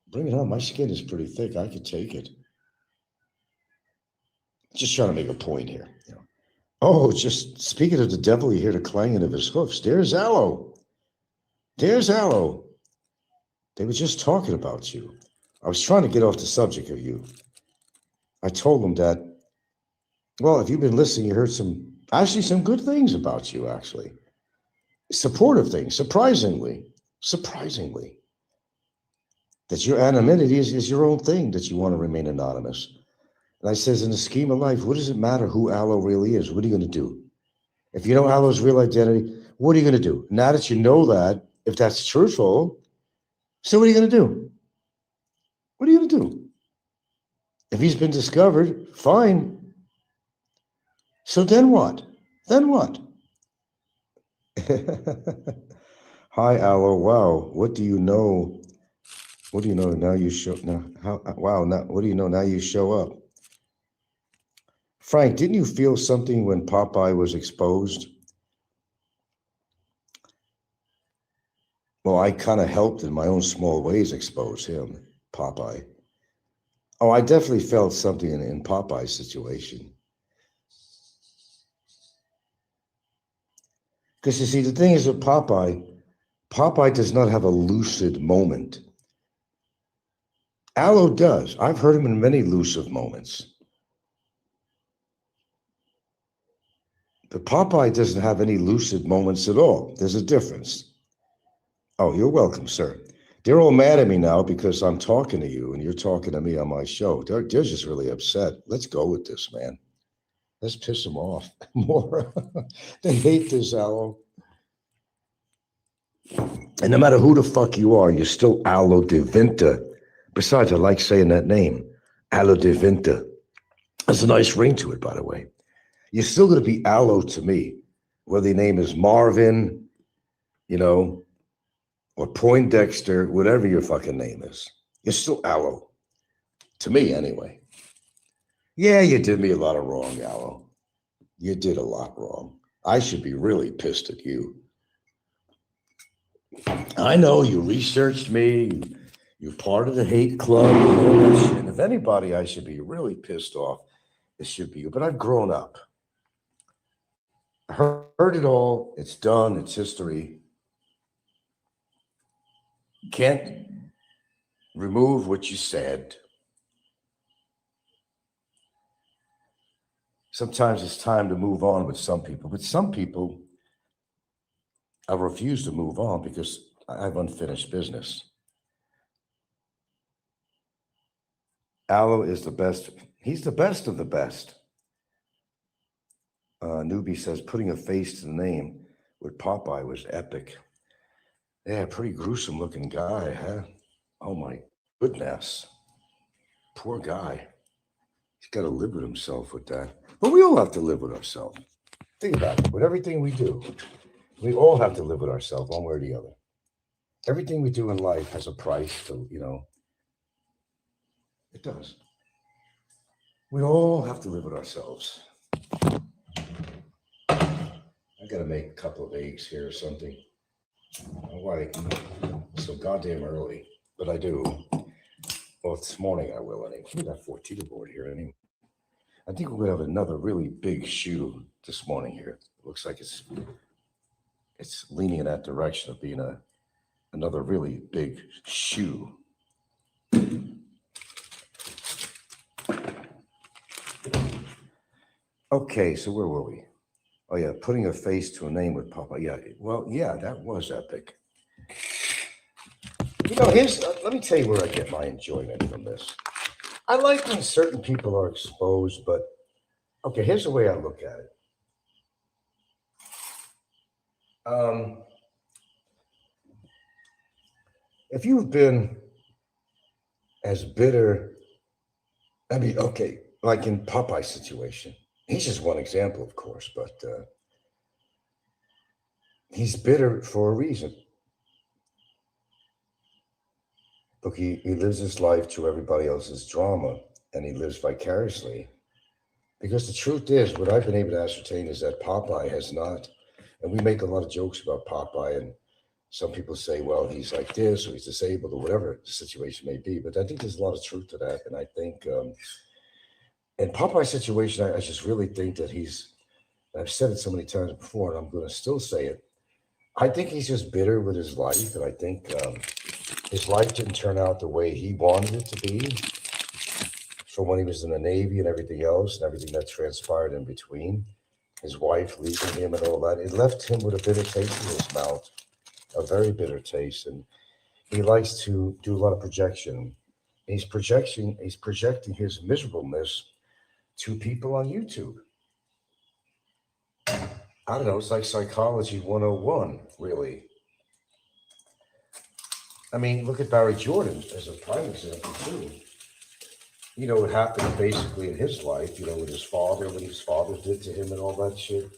Bring it on. My skin is pretty thick. I could take it. Just trying to make a point here. You know. Oh, just speaking of the devil, you hear the clanging of his hoofs. There's Aloe. There's Aloe. They were just talking about you. I was trying to get off the subject of you. I told them that, well, if you've been listening, you heard some good things about you, actually. Supportive things, surprisingly. That your anonymity is your own thing, that you want to remain anonymous. And I says, in the scheme of life, what does it matter who Aloe really is? What are you going to do? If you know Aloe's real identity, what are you going to do? Now that you know that, if that's truthful, so what are you going to do? What are you going to do? If he's been discovered, fine. So then what? Then what? Hi, Aloe. Wow. What do you know? What do you know now you show now? Wow. Now, what do you know now you show up? Frank, didn't you feel something when Popeye was exposed? Well, I kind of helped in my own small ways expose him, Popeye. Oh, I definitely felt something in Popeye's situation. Because you see, the thing is with Popeye does not have a lucid moment. Aloe does. I've heard him in many lucid moments. But Popeye doesn't have any lucid moments at all. There's a difference. Oh, you're welcome, sir. They're all mad at me now because I'm talking to you and you're talking to me on my show. They're just really upset. Let's go with this, man. Let's piss them off more. They hate this, Aloe. And no matter who the fuck you are, you're still Aloe de Vinta. Besides, I like saying that name, Aloe de Vinta. That's a nice ring to it, by the way. You're still going to be Aloe to me, whether your name is Marvin, or Poindexter, whatever your fucking name is. You're still Aloe. To me, anyway. Yeah, you did me a lot of wrong, Aloe. You did a lot wrong. I should be really pissed at you. I know you researched me. You're part of the hate club and all that shit. And if anybody I should be really pissed off, it should be you. But I've grown up. I heard it all. It's done. It's history. Can't remove what you said. Sometimes it's time to move on with some people. But some people, I refuse to move on because I have unfinished business. Aloe is the best. He's the best of the best. Newbie says, putting a face to the name with Popeye was epic. Yeah, pretty gruesome looking guy, huh? Oh my goodness. Poor guy. He's got to live with himself with that. But we all have to live with ourselves. Think about it. With everything we do, we all have to live with ourselves one way or the other. Everything we do in life has a price to, it does. We all have to live with ourselves. I got to make a couple of eggs here or something. Why so goddamn early? But I do. Well, this morning I will anyway. We got 14 aboard here anyway. I think we're going to have another really big shoe this morning here. It looks like it's leaning in that direction of being another really big shoe. Okay, so where were we? Oh yeah, putting a face to a name with Papa. Yeah, well, yeah, that was epic. Let me tell you where I get my enjoyment from this. I like when certain people are exposed, but okay, here's the way I look at it. If you've been as bitter, okay, like in Popeye's situation, he's just one example, of course, but he's bitter for a reason. Look, he lives his life through everybody else's drama, and he lives vicariously. Because the truth is, what I've been able to ascertain is that Popeye has not, and we make a lot of jokes about Popeye, and some people say, well, he's like this, or he's disabled, or whatever the situation may be. But I think there's a lot of truth to that. And I think in Popeye's situation, I just really think that I've said it so many times before, and I'm going to still say it. I think he's just bitter with his life. And I think his life didn't turn out the way he wanted it to be. From when he was in the Navy and everything else, and everything that transpired in between, his wife leaving him and all that, it left him with a bitter taste in his mouth. A very bitter taste, and he likes to do a lot of projection. He's projecting his miserableness to people on YouTube. I don't know, it's like psychology 101, really. I mean, look at Barry Jordan as a prime example, too. What happened basically in his life, with his father, what his father did to him and all that shit.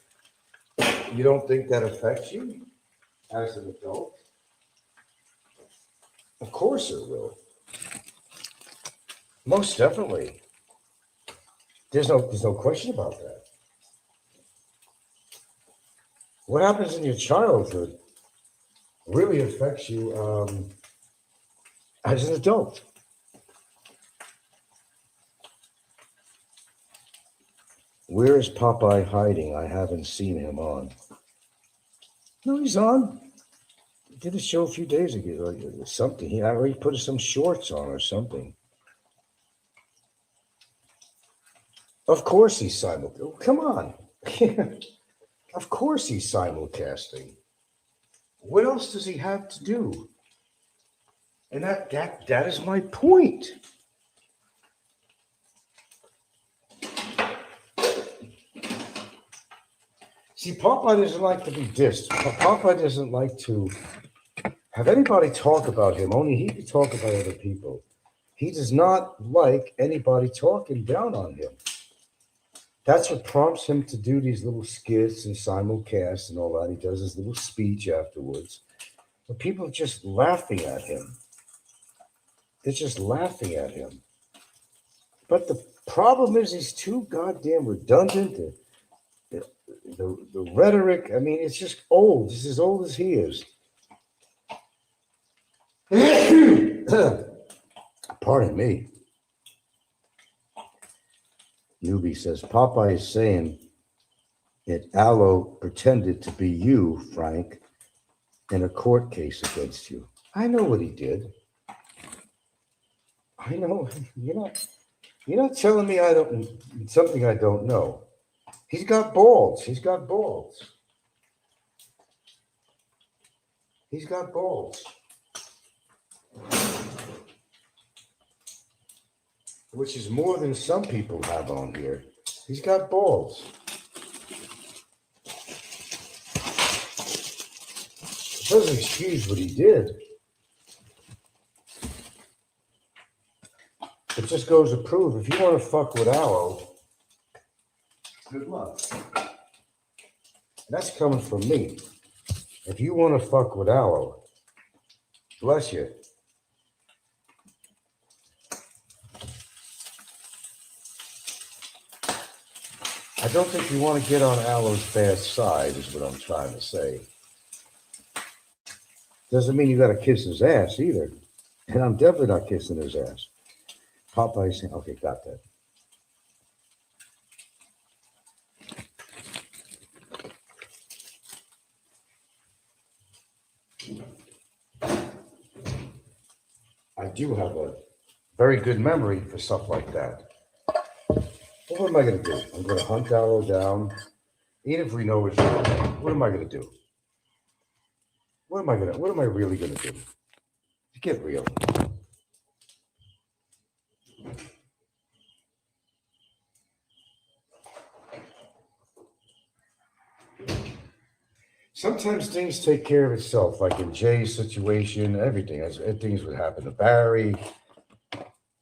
You don't think that affects you as an adult? Of course it will. Most definitely. There's no question about that. What happens in your childhood really affects you as an adult. Where is Popeye hiding? I haven't seen him on. No, he's on. He did a show a few days ago, or something. He already put some shorts on or something. Of course he's simulcasting. Come on. Of course he's simulcasting. What else does he have to do? And that is my point. See, Popeye doesn't like to be dissed. Popeye doesn't like to have anybody talk about him. Only he can talk about other people. He does not like anybody talking down on him. That's what prompts him to do these little skits and simulcasts and all that. He does his little speech afterwards. But people are just laughing at him. They're just laughing at him. But the problem is he's too goddamn redundant. The rhetoric, I mean, it's just old. It's as old as he is. Pardon me. Newbie says, Popeye is saying that Allo pretended to be you, Frank, in a court case against you. I know what he did. I know. You're not telling me something I don't know. He's got balls. He's got balls. He's got balls. Which is more than some people have on here. He's got balls. It doesn't excuse what he did. It just goes to prove if you want to fuck with Allo, good luck. That's coming from me. If you want to fuck with Allo, bless you. I don't think you want to get on Allo's bad side, is what I'm trying to say. Doesn't mean you got to kiss his ass either. And I'm definitely not kissing his ass. Popeye's saying, okay, got that. I do have a very good memory for stuff like that. Well, what am I going to do? I'm going to hunt Allo down. Even if we know it's wrong, what am I going to do? What am I really going to do? Get real. Sometimes things take care of itself, like in Jay's situation, everything. As things would happen to Barry.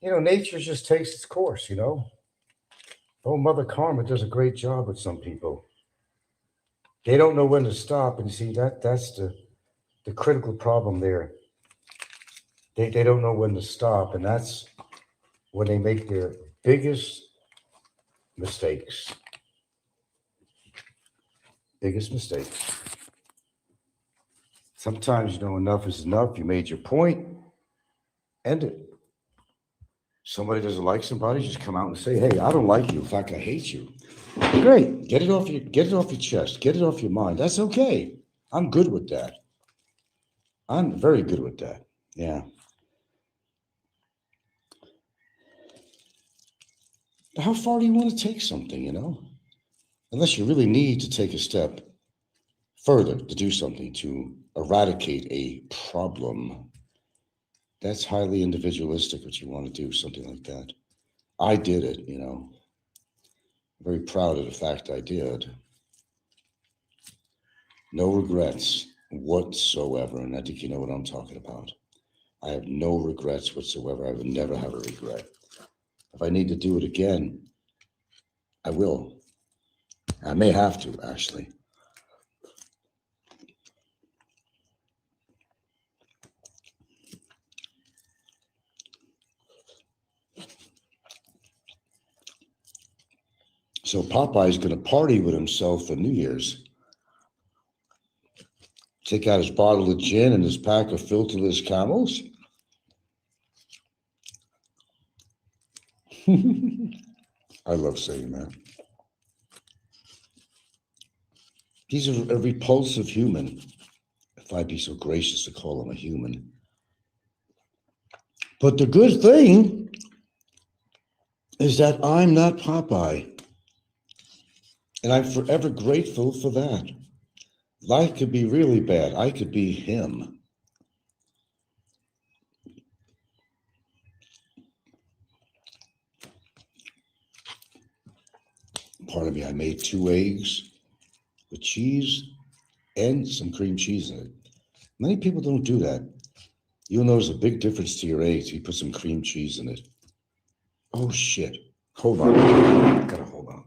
Nature just takes its course, Oh, Mother Karma does a great job with some people. They don't know when to stop, and see that's the critical problem there. They don't know when to stop, and that's when they make their biggest mistakes. Biggest mistakes. Sometimes, enough is enough. You made your point. End it. Somebody doesn't like somebody, just come out and say, hey, I don't like you. In fact, I hate you. Great. Get it off your chest. Get it off your mind. That's okay. I'm good with that. I'm very good with that. Yeah. But how far do you want to take something, Unless you really need to take a step further to do something to eradicate a problem. That's highly individualistic, what you want to do, something like that. I did it, I'm very proud of the fact I did. No regrets whatsoever, and I think you know what I'm talking about. I have no regrets whatsoever. I would never have a regret. If I need to do it again, I will. I may have to, actually. So Popeye's going to party with himself for New Year's. take out his bottle of gin and his pack of filterless camels. I love saying that. He's a repulsive human, if I'd be so gracious to call him a human. But the good thing is that I'm not Popeye. And I'm forever grateful for that. Life could be really bad. I could be him. Pardon me, I made 2 eggs with cheese and some cream cheese in it. Many people don't do that. You'll notice a big difference to your eggs if you put some cream cheese in it. Oh, shit. Hold on. Gotta hold on.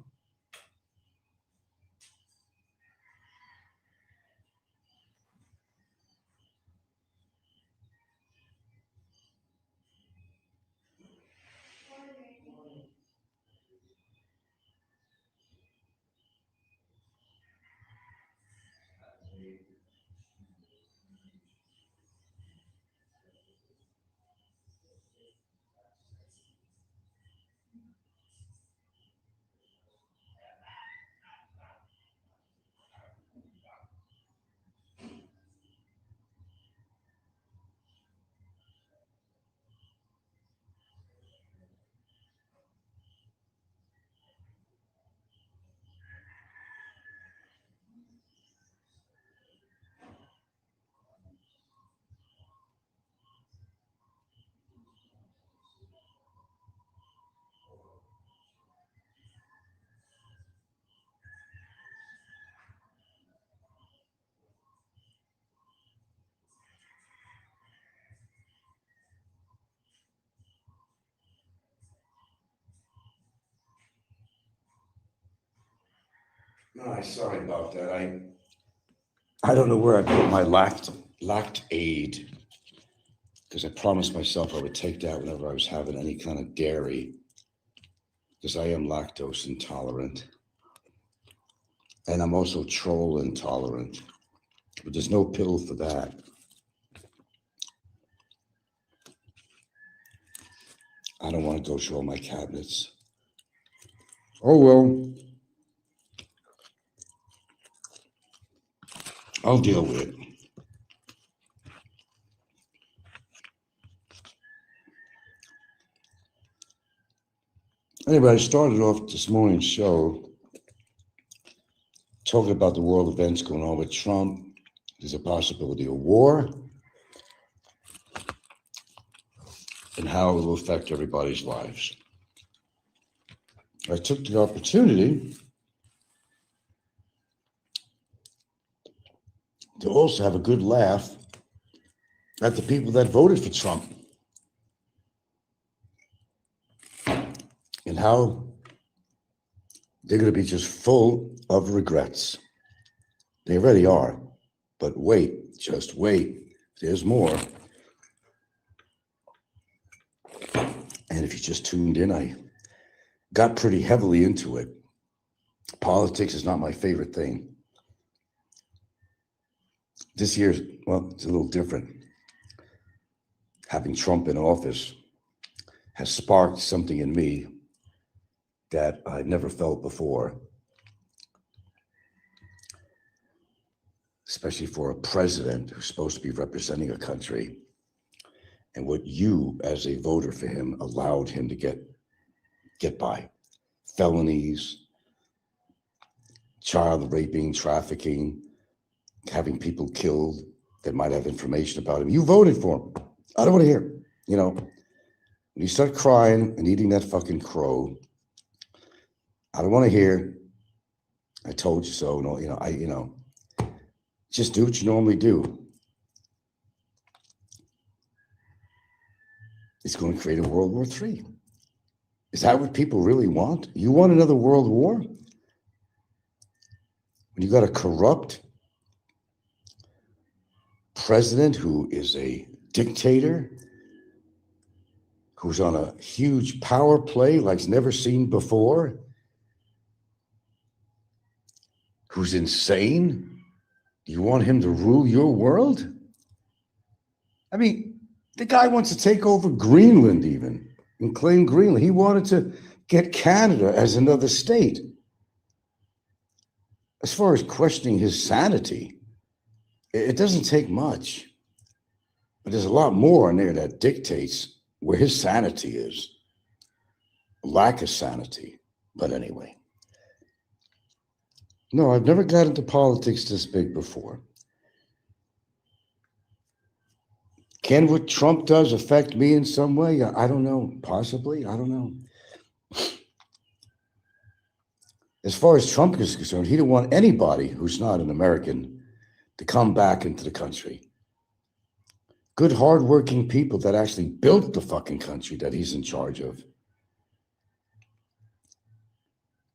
No, sorry about that. I don't know where I put my lactaid, because I promised myself I would take that whenever I was having any kind of dairy, because I am lactose intolerant. And I'm also troll intolerant, but there's no pill for that. I don't want to go through all my cabinets. Oh, well, I'll deal with it. Anyway, I started off this morning's show talking about the world events going on with Trump. There's a possibility of war and how it will affect everybody's lives. I took the opportunity to also have a good laugh at the people that voted for Trump and how they're going to be just full of regrets. They already are, but wait, just wait. There's more. And if you just tuned in, I got pretty heavily into it. Politics is not my favorite thing. This year's, well, it's a little different. Having Trump in office has sparked something in me that I've never felt before, especially for a president who's supposed to be representing a country, and what you, as a voter for him, allowed him to get by. Felonies, child raping, trafficking, having people killed that might have information about him. You voted for him. I don't want to hear, when you start crying and eating that fucking crow, I don't want to hear, I told you so. No, just do what you normally do. It's going to create a World War III. Is that what people really want? You want another world war? When you got a corrupt president who is a dictator, who's on a huge power play like it's never seen before, who's insane, You want him to rule your world? I mean, the guy wants to take over Greenland even and claim Greenland. He wanted to get Canada as another state. As far as questioning his sanity, it doesn't take much. But there's a lot more in there that dictates where his sanity is. Lack of sanity. But anyway. No, I've never got into politics this big before. Can what Trump does affect me in some way? I don't know. Possibly. I don't know. As far as Trump is concerned, he didn't want anybody who's not an American to come back into the country. Good, hardworking people that actually built the fucking country that he's in charge of.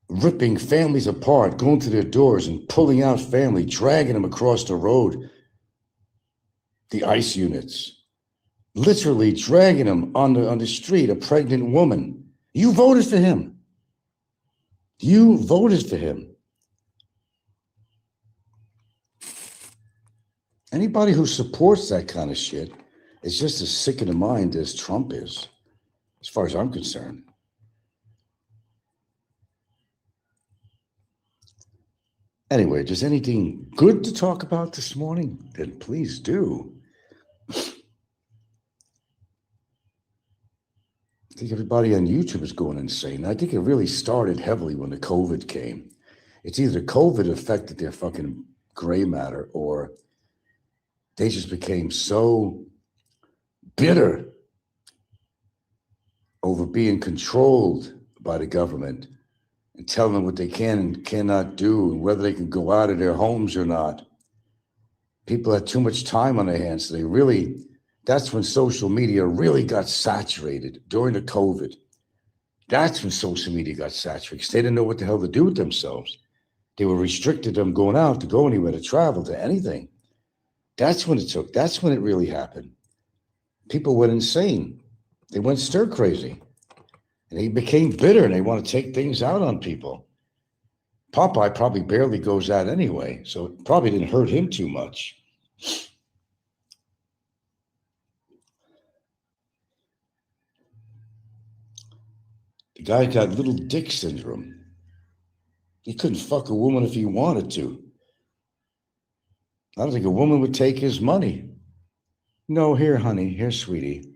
Ripping families apart, going to their doors and pulling out family, dragging them across the road. The ICE units. Literally dragging them on the street, a pregnant woman. You voted for him. You voted for him. Anybody who supports that kind of shit is just as sick in the mind as Trump is, as far as I'm concerned. Anyway, there's anything good to talk about this morning? Then please do. I think everybody on YouTube is going insane. I think it really started heavily when the COVID came. It's either COVID affected their fucking gray matter or they just became so bitter over being controlled by the government and telling them what they can and cannot do and whether they can go out of their homes or not. People had too much time on their hands. So that's when social media really got saturated during the COVID. That's when social media got saturated because they didn't know what the hell to do with themselves. They were restricted them going out to go anywhere, to travel, to anything. That's when it really happened. People went insane. They went stir crazy. And they became bitter and they want to take things out on people. Popeye probably barely goes out anyway, so it probably didn't hurt him too much. The guy got little dick syndrome. He couldn't fuck a woman if he wanted to. I don't think a woman would take his money. No, here, honey, here, sweetie.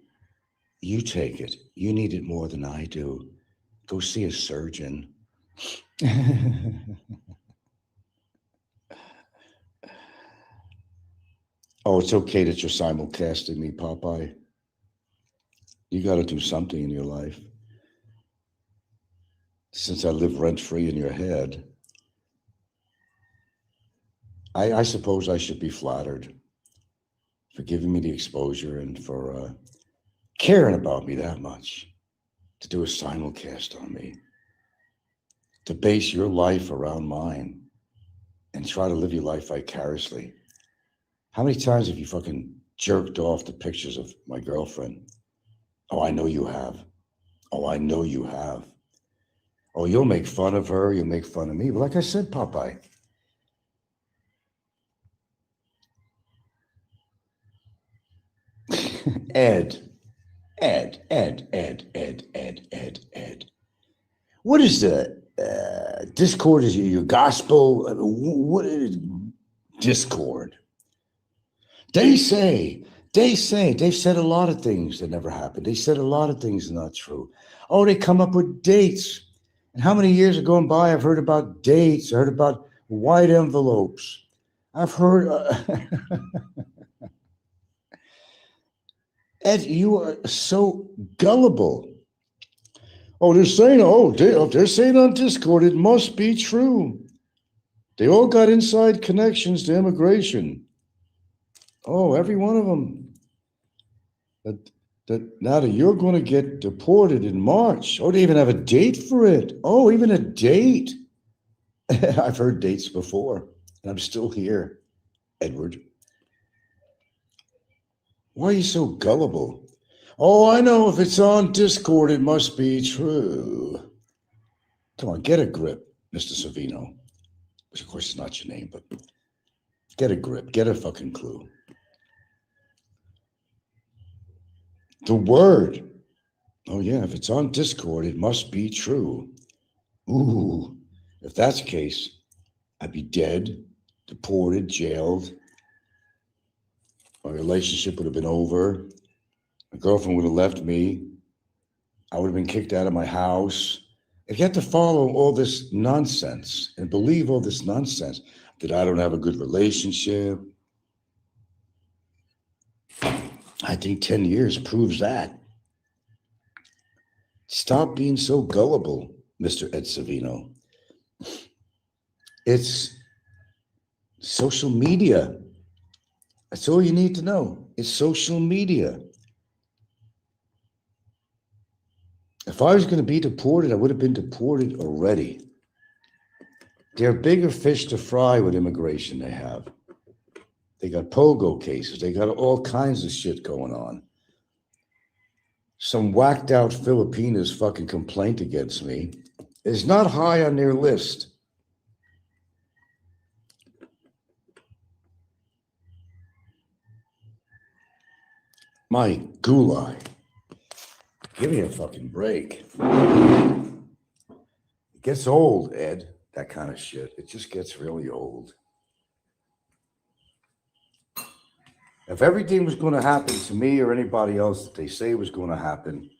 You take it. You need it more than I do. Go see a surgeon. Oh, it's okay that you're simulcasting me, Popeye. You got to do something in your life. Since I live rent-free in your head, I suppose I should be flattered for giving me the exposure and for caring about me that much, to do a simulcast on me, to base your life around mine and try to live your life vicariously. How many times have you fucking jerked off the pictures of my girlfriend? Oh, I know you have. Oh, I know you have. Oh, you'll make fun of her. You'll make fun of me. But like I said, Popeye, Ed. What is the Discord? Is your gospel? What is Discord? They've said a lot of things that never happened. They said a lot of things not true. Oh, they come up with dates. And how many years have gone by? I've heard about dates. I heard about white envelopes. I've heard... Ed, you are so gullible. Oh, they're saying on Discord, it must be true. They all got inside connections to immigration. Oh, every one of them. That now that you're going to get deported in March. Oh, they even have a date for it. Oh, even a date. I've heard dates before, and I'm still here, Edward. Why are you so gullible? Oh, I know. If it's on Discord, it must be true. Come on, get a grip, Mr. Savino. Which, of course, is not your name, but Get a grip. Get a fucking clue. The word. Oh, yeah, if it's on Discord, it must be true. Ooh, if that's the case, I'd be dead, deported, jailed. My relationship would have been over. My girlfriend would have left me. I would have been kicked out of my house. If you have to follow all this nonsense and believe all this nonsense, that I don't have a good relationship, I think 10 years proves that. Stop being so gullible, Mr. Ed Savino. It's social media. That's all you need to know. It's social media. If I was going to be deported, I would have been deported already. There are bigger fish to fry with immigration they have. They got pogo cases. They got all kinds of shit going on. Some whacked out Filipinos fucking complaint against me is not high on their list. My gulai. Give me a fucking break. It gets old, Ed, that kind of shit. It just gets really old. If everything was going to happen to me or anybody else that they say was going to happen,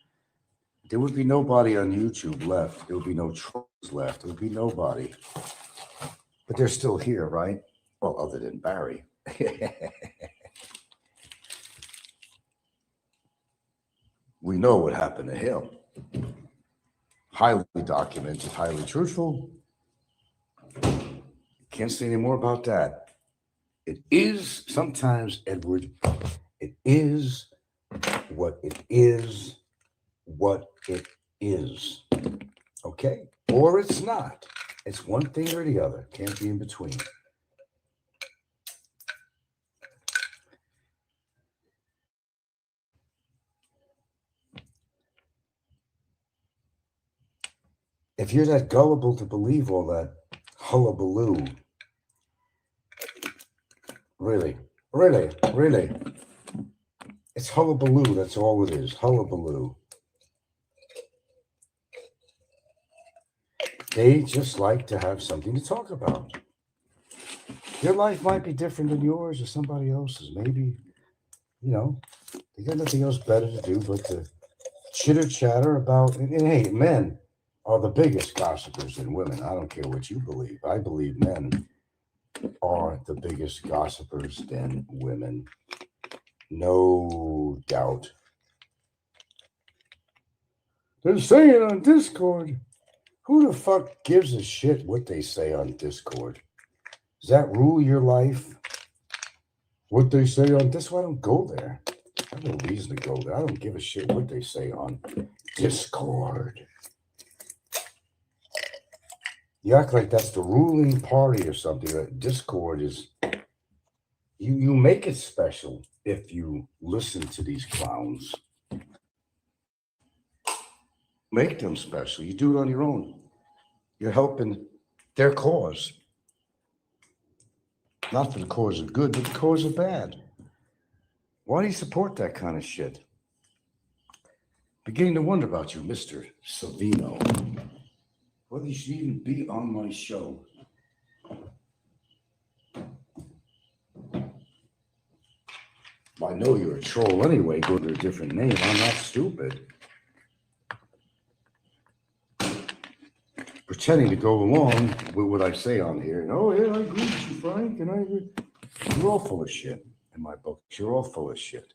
there would be nobody on YouTube left. There would be no trolls left. There would be nobody. But they're still here, right? Well, other than Barry. We know what happened to him. Highly documented, highly truthful. Can't say any more about that. It is sometimes, Edward, it is what it is, what it is. Okay? Or it's not. It's one thing or the other. Can't be in between. If you're that gullible to believe all that hullabaloo, really, it's hullabaloo. That's all it is. Hullabaloo. They just like to have something to talk about. Your life might be different than yours or somebody else's. Maybe, they got nothing else better to do but to chitter chatter about. And hey, men are the biggest gossipers than women. I don't care what you believe. I believe men are the biggest gossipers than women. No doubt. They're saying on Discord. Who the fuck gives a shit what they say on Discord? Does that rule your life? What they say on Discord? I don't go there. I have no reason to go there. I don't give a shit what they say on Discord. You act like that's the ruling party or something. Discord is, you make it special if you listen to these clowns. Make them special. You do it on your own. You're helping their cause. Not for the cause of good, but the cause of bad. Why do you support that kind of shit? Beginning to wonder about you, Mr. Savino. Whether you should even be on my show. I know you're a troll anyway. Go to a different name. I'm not stupid. Pretending to go along with what I say on here. And, oh, yeah, I agree with you, Frank. And I agree. You're all full of shit in my book. You're all full of shit.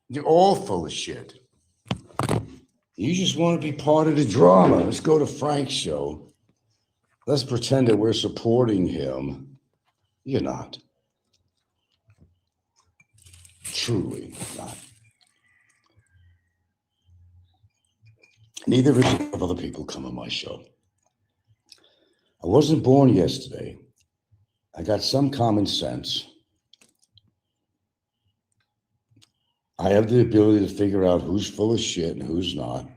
You're all full of shit. You just want to be part of the drama. Let's go to Frank's show. Let's pretend that we're supporting him. You're not. Truly not. Neither of other people come on my show. I wasn't born yesterday. I got some common sense. I have the ability to figure out who's full of shit and who's not,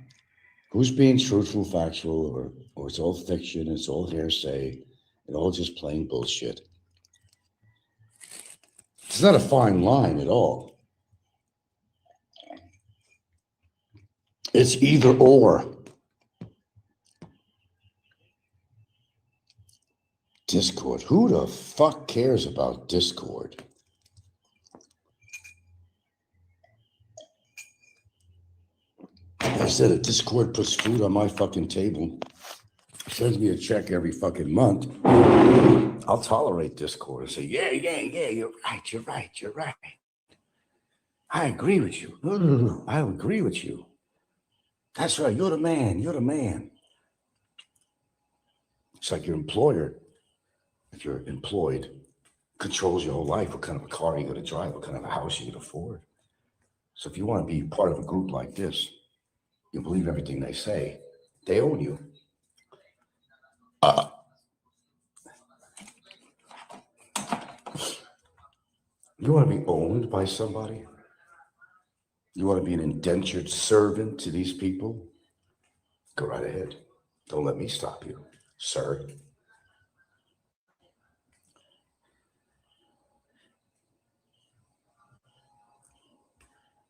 who's being truthful, factual, or it's all fiction, it's all hearsay. and all just plain bullshit. It's not a fine line at all. It's either or. Discord. Who the fuck cares about Discord? I said, if Discord puts food on my fucking table, sends me a check every fucking month, I'll tolerate Discord and say, yeah, you're right. I agree with you. No, I agree with you. That's right, you're the man. It's like your employer, if you're employed, controls your whole life, what kind of a car you're going to drive, what kind of a house you can afford. So if you want to be part of a group like this, you believe everything they say, they own you. You want to be owned by somebody? You want to be an indentured servant to these people? Go right ahead. Don't let me stop you, sir.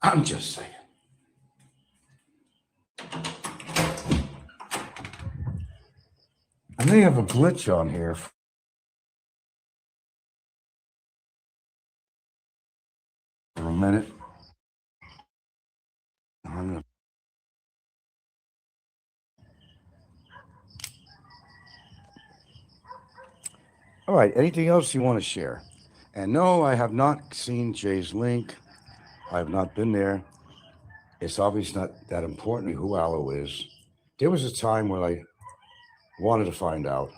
I'm just saying. I may have a glitch on here for a minute. All right, anything else you want to share? And no, I have not seen Jay's link. I have not been there. It's obviously not that important who Aloe is. There was a time when I wanted to find out.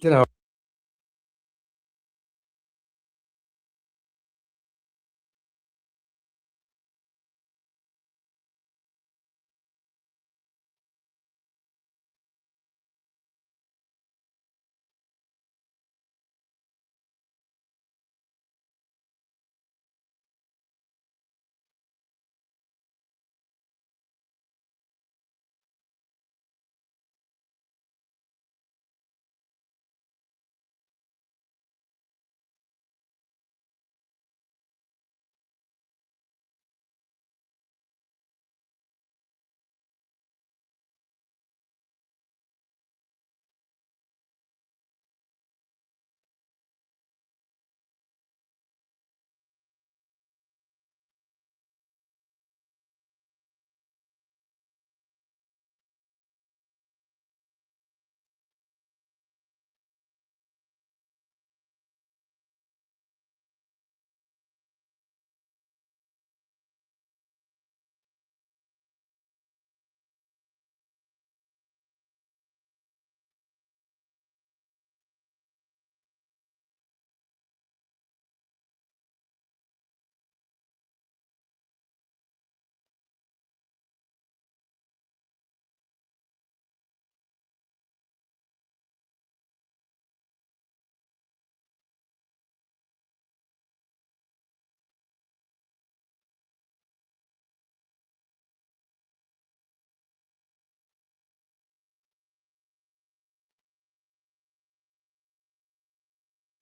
Then I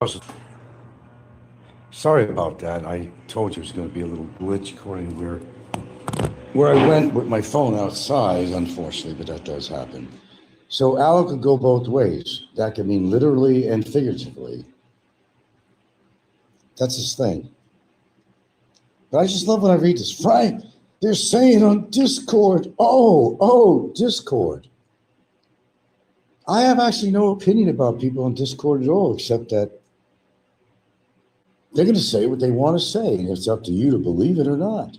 was sorry about that. I told you it was going to be a little glitch according to where I went with my phone outside, unfortunately, but that does happen. So Aloe could go both ways. That could mean literally and figuratively. That's his thing. But I just love when I read this. Frank, they're saying on Discord. Oh, Discord. I have actually no opinion about people on Discord at all, except that they're going to say what they want to say, and it's up to you to believe it or not.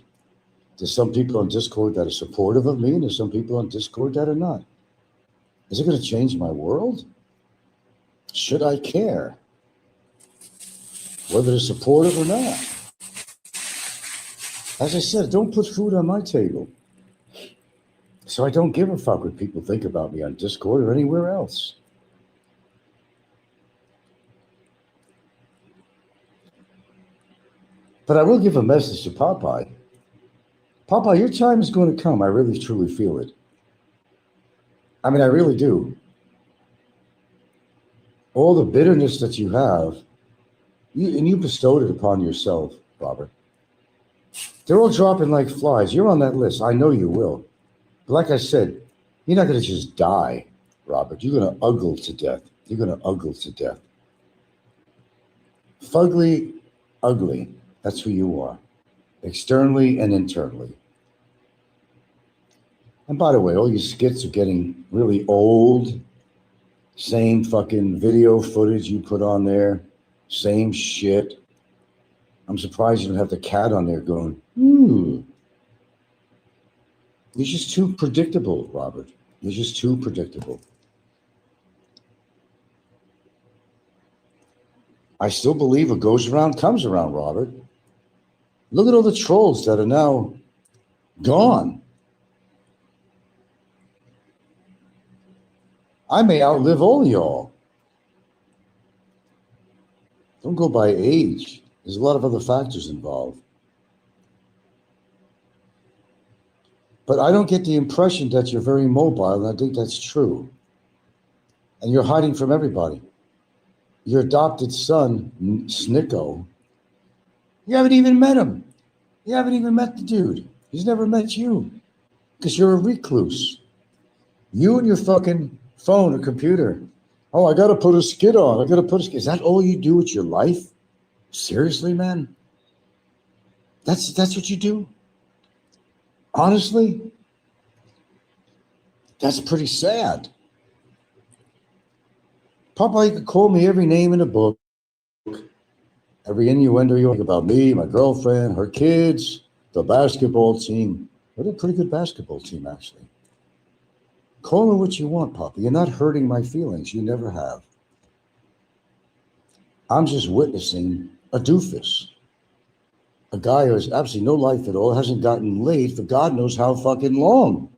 There's some people on Discord that are supportive of me, and there's some people on Discord that are not. Is it going to change my world? Should I care whether they're supportive or not? As I said, don't put food on my table. So I don't give a fuck what people think about me on Discord or anywhere else. But I will give a message to Popeye. Popeye, your time is going to come. I really, truly feel it. I mean, I really do. All the bitterness that you have, and you bestowed it upon yourself, Robert. They're all dropping like flies. You're on that list. I know you will. But like I said, you're not going to just die, Robert. You're going to uggle to death. You're going to uggle to death. Fugly, ugly. That's who you are, externally and internally. And by the way, all your skits are getting really old. Same fucking video footage you put on there. Same shit. I'm surprised you don't have the cat on there going, You're just too predictable, Robert. You're just too predictable. I still believe what goes around comes around, Robert. Look at all the trolls that are now gone. I may outlive all y'all. Don't go by age. There's a lot of other factors involved. But I don't get the impression that you're very mobile, and I think that's true. And you're hiding from everybody. Your adopted son, Snicko, you haven't even met him. You haven't even met the dude. He's never met you because you're a recluse. You and your fucking phone or computer. Oh, I got to put a skit on. I got to put a skit. Is that all you do with your life? Seriously, man? That's what you do? Honestly? That's pretty sad. Papa, you could call me every name in the book. Every innuendo you like about me, my girlfriend, her kids, the basketball team. They're a pretty good basketball team, actually. Call me what you want, Papa. You're not hurting my feelings. You never have. I'm just witnessing a doofus. A guy who has absolutely no life at all, hasn't gotten laid for God knows how fucking long.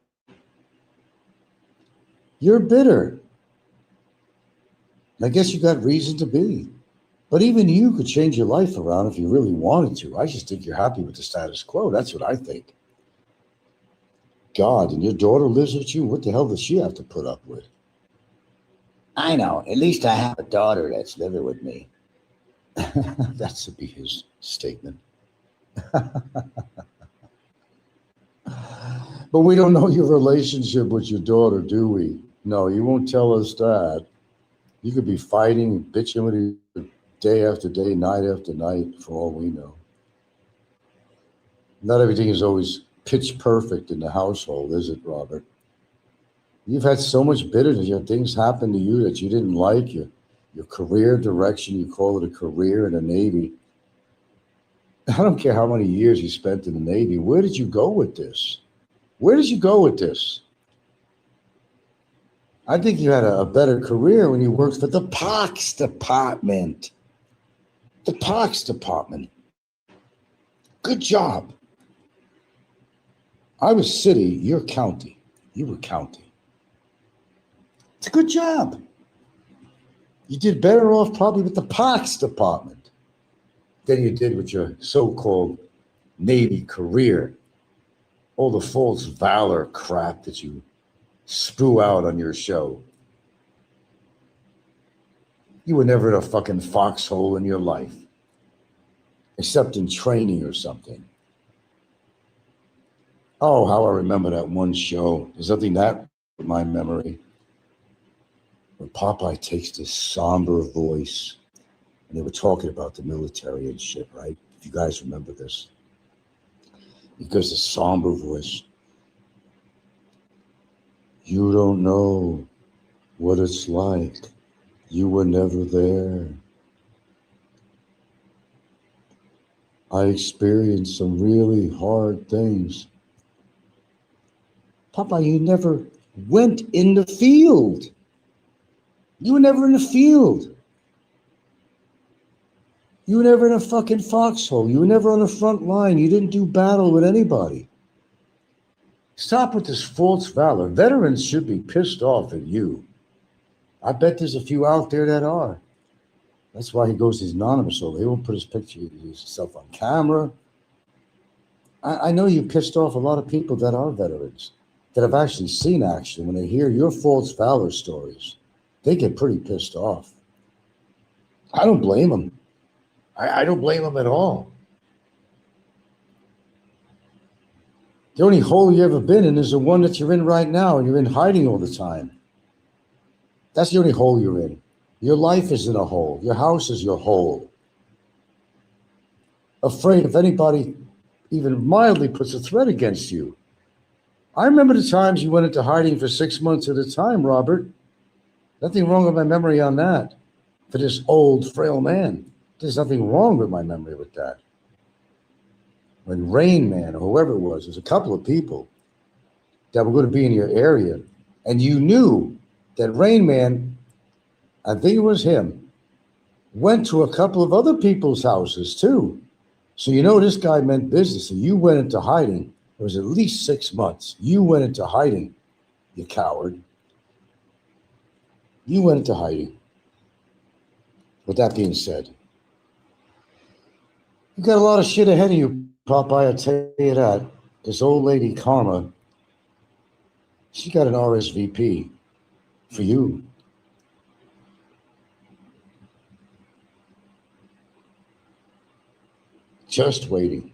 You're bitter. I guess you got reason to be. But even you could change your life around if you really wanted to. I just think you're happy with the status quo. That's what I think. God, and your daughter lives with you. What the hell does she have to put up with? I know. At least I have a daughter that's living with me. That should be his statement. But we don't know your relationship with your daughter, do we? No, you won't tell us that. You could be fighting and bitching with her day after day, night after night, for all we know. Not everything is always pitch perfect in the household, is it, Robert? You've had so much bitterness. You have things happen to you that you didn't like. Your career direction, you call it a career in the Navy. I don't care how many years you spent in the Navy. Where did you go with this? Where did you go with this? I think you had a better career when you worked for the Parks Department. The Parks Department. Good job. I was city, you're county. You were county. It's a good job. You did better off probably with the Parks Department than you did with your so-called Navy career. All the false valor crap that you spew out on your show. You were never in a fucking foxhole in your life, except in training or something. Oh, how I remember that one show. There's nothing that in my memory. When Popeye takes this somber voice, and they were talking about the military and shit, right? If you guys remember this. He goes this somber voice. You don't know what it's like. You were never there. I experienced some really hard things. Papa, you never went in the field. You were never in the field. You were never in a fucking foxhole. You were never on the front line. You didn't do battle with anybody. Stop with this false valor. Veterans should be pissed off at you. I bet there's a few out there that are. That's why he goes anonymous over. He won't put his picture, himself on camera. I know you pissed off a lot of people that are veterans, that have actually seen action. When they hear your false valor stories, they get pretty pissed off. I don't blame them. I don't blame them at all. The only hole you ever been in is the one that you're in right now, and you're in hiding all the time. That's the only hole you're in. Your life is in a hole. Your house is your hole. Afraid if anybody even mildly puts a threat against you. I remember the times you went into hiding for 6 months at a time, Robert. Nothing wrong with my memory on that. For this old, frail man, there's nothing wrong with my memory with that. When Rain Man or whoever it was, there's a couple of people that were going to be in your area, and you knew that Rain Man, I think it was him, went to a couple of other people's houses too. So you know this guy meant business, and you went into hiding. It was at least 6 months. You went into hiding, you coward. You went into hiding. With that being said, you got a lot of shit ahead of you, Popeye, I'll tell you that. This old lady, Karma, she got an RSVP for you. Just waiting.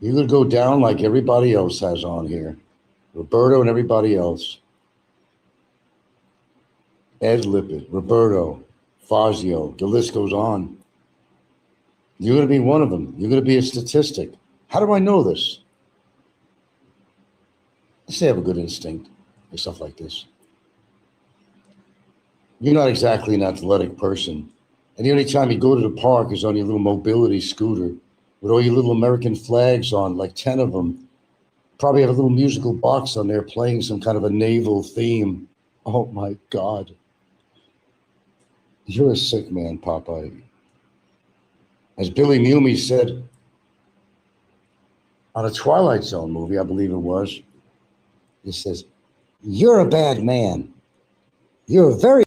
You're going to go down like everybody else has on here. Roberto and everybody else. Ed Lippert, Roberto, Fazio, the list goes on. You're going to be one of them. You're going to be a statistic. How do I know this? I say I have a good instinct for stuff like this. You're not exactly an athletic person. And the only time you go to the park is on your little mobility scooter with all your little American flags on, like 10 of them. Probably have a little musical box on there playing some kind of a naval theme. Oh my God. You're a sick man, Popeye. As Billy Mumy said on a Twilight Zone movie, I believe it was, he says, "You're a bad man. You're a very..."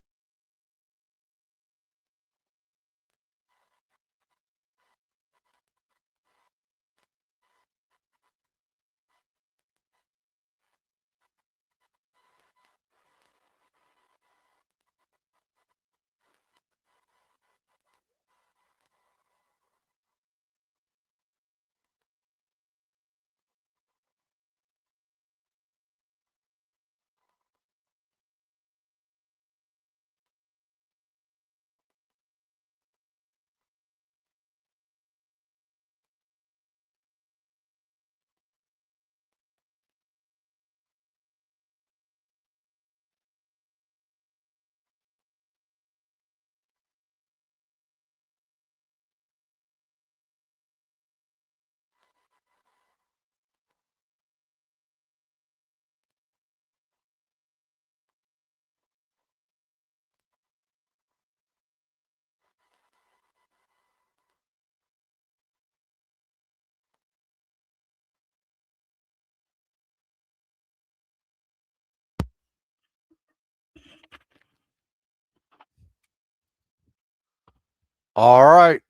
All right.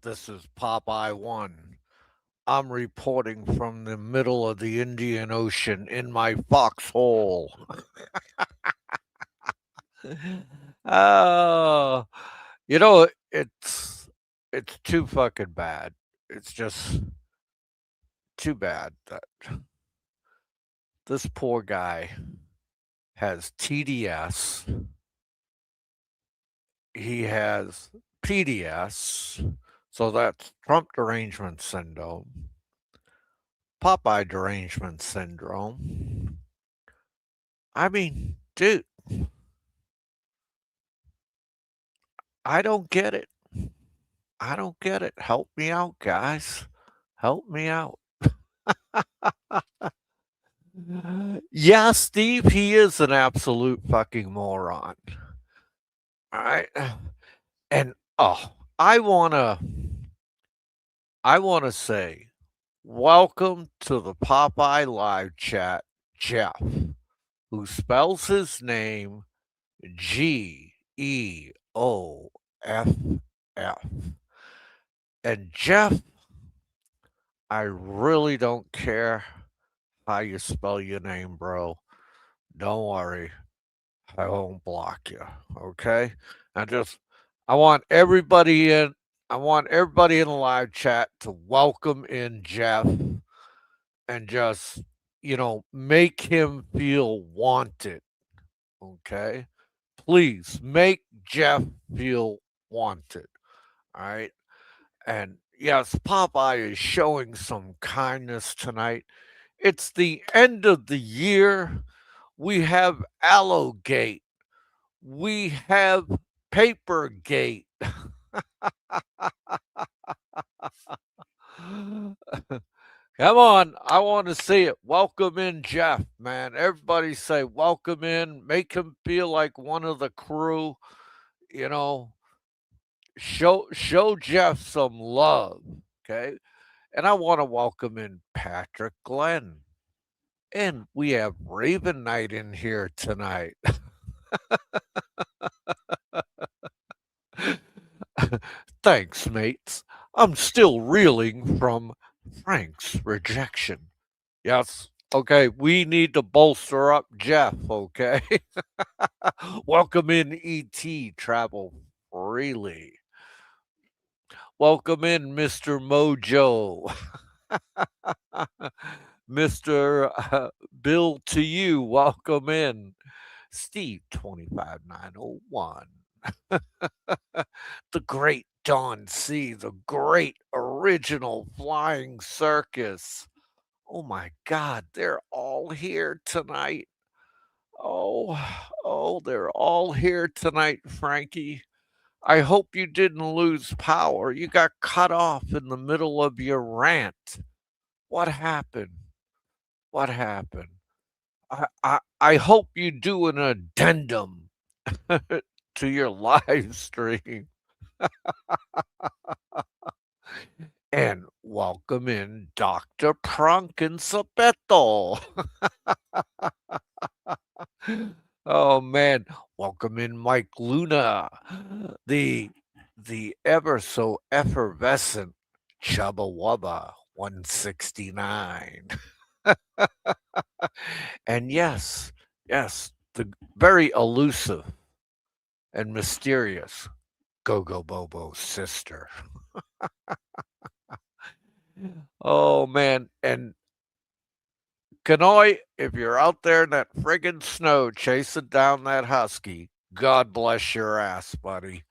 This is Popeye 1. I'm reporting from the middle of the Indian Ocean in my foxhole. Oh, you know, it's too fucking bad. It's just too bad that this poor guy has TDS. He has PDS, so that's Trump derangement syndrome, Popeye derangement syndrome. I mean, dude, I don't get it. I don't get it. Help me out, guys. Help me out. Yeah, Steve, he is an absolute fucking moron. All right. And oh, I wanna say welcome to the Popeye live chat, Jeff, who spells his name Geoff. And Jeff, I really don't care how you spell your name, bro. Don't worry. I won't block you. Okay. I just, I want everybody in, I want everybody in the live chat to welcome in Jeff and just, make him feel wanted. Okay. Please make Jeff feel wanted. All right. And yes, Popeye is showing some kindness tonight. It's the end of the year. We have Allogate. We have Papergate. Come on, I want to see it. Welcome in Jeff, man. Everybody say welcome in. Make him feel like one of the crew. You know, show Jeff some love. Okay. And I want to welcome in Patrick Glenn. And we have Raven Knight in here tonight. Thanks, mates. I'm still reeling from Frank's rejection. Yes. Okay, we need to bolster up Jeff, okay? Welcome in ET Travel Freely. Welcome in Mr. Mojo. Mr. Bill to you, welcome in. Steve 25901. The great Don C, the great original flying circus. Oh my God, they're all here tonight. Oh, oh, they're all here tonight, Frankie. I hope you didn't lose power. You got cut off in the middle of your rant. What happened? What happened? I hope you do an addendum to your live stream. And welcome in Dr. Prankensapeto. Oh man, welcome in Mike Luna, the ever so effervescent Chubba Wubba 169. And yes, the very elusive and mysterious Go-Go Bobo's sister. Oh man, and Kanoi, if you're out there in that friggin' snow chasing down that husky, God bless your ass, buddy.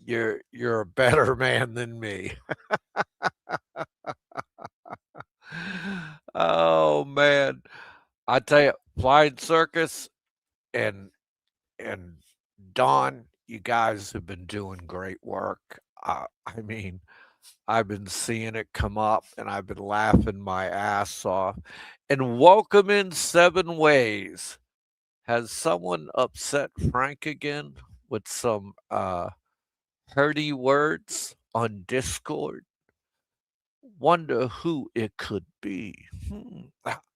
You're a better man than me. Oh man. I tell you, Flying Circus and and Don, you guys have been doing great work. I mean, I've been seeing it come up and I've been laughing my ass off. And welcome in 7 ways. Has someone upset Frank again with some hurty words on Discord? Wonder who it could be.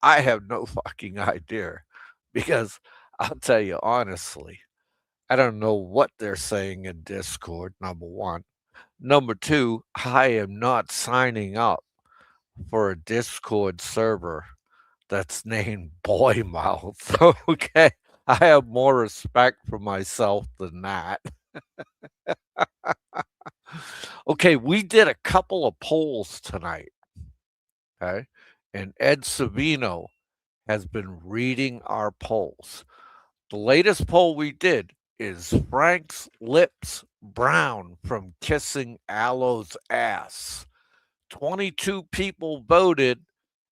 I have no fucking idea because I'll tell you honestly, I don't know what they're saying in Discord, number one. Number two, I am not signing up for a Discord server that's named Boy Mouth. Okay. I have more respect for myself than that. Okay, we did a couple of polls tonight. Okay. And Ed Savino has been reading our polls. The latest poll we did is Frank's lips brown from kissing Aloe's ass. 22 people voted,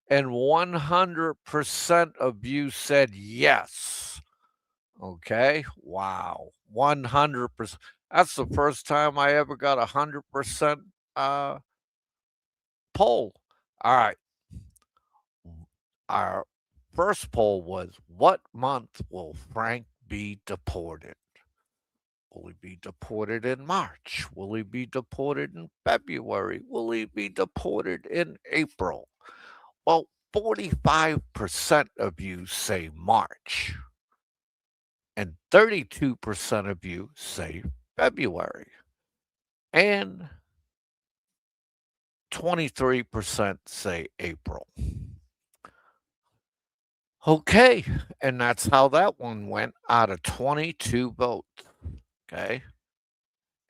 and 100% of you said yes. Okay. Wow. 100%. That's the first time I ever got 100% poll. All right. Our first poll was, what month will Frank be deported? Will he be deported in March? Will he be deported in February? Will he be deported in April? Well, 45% of you say March, and 32% of you say February, and 23% say April. Okay, and that's how that one went out of 22 votes. Okay.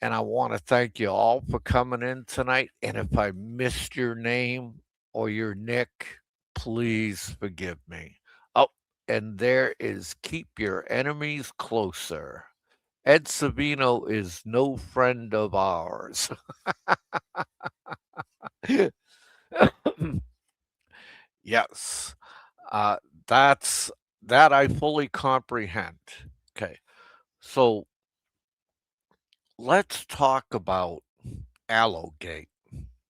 And I want to thank you all for coming in tonight. And if I missed your name or your nick, please forgive me. Oh, and there is Keep Your Enemies Closer. Ed Savino is no friend of ours. Yes, uh, that's that I fully comprehend. Okay, so let's talk about Allogate.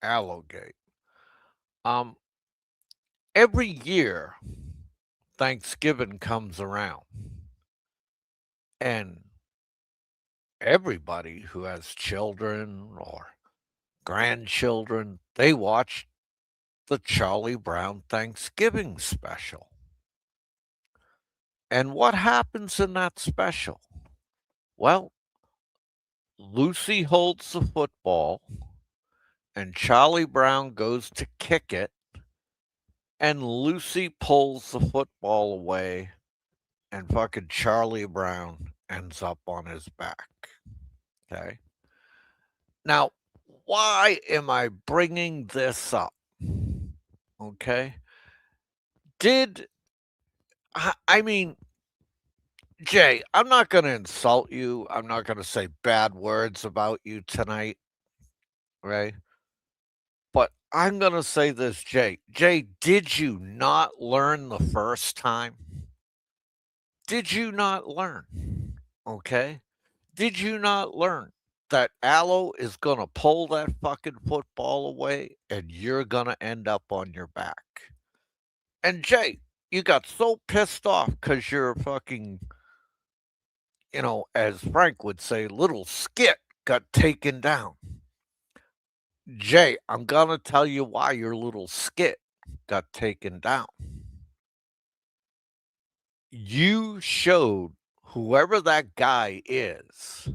Allogate. Um, every year Thanksgiving comes around, and everybody who has children or grandchildren, they watch the Charlie Brown Thanksgiving special. And what happens in that special? Well, Lucy holds the football, and Charlie Brown goes to kick it, and Lucy pulls the football away, and fucking Charlie Brown ends up on his back. Okay. Now, why am I bringing this up? Okay. Did I mean, Jay, I'm not going to insult you. I'm not going to say bad words about you tonight, right? But I'm going to say this, Jay. Jay, did you not learn the first time? Did you not learn? Okay. Did you not learn that Aloe is going to pull that fucking football away and you're going to end up on your back? And Jay, you got so pissed off because your fucking, as Frank would say, little skit got taken down. Jay, I'm going to tell you why your little skit got taken down. You showed whoever that guy is,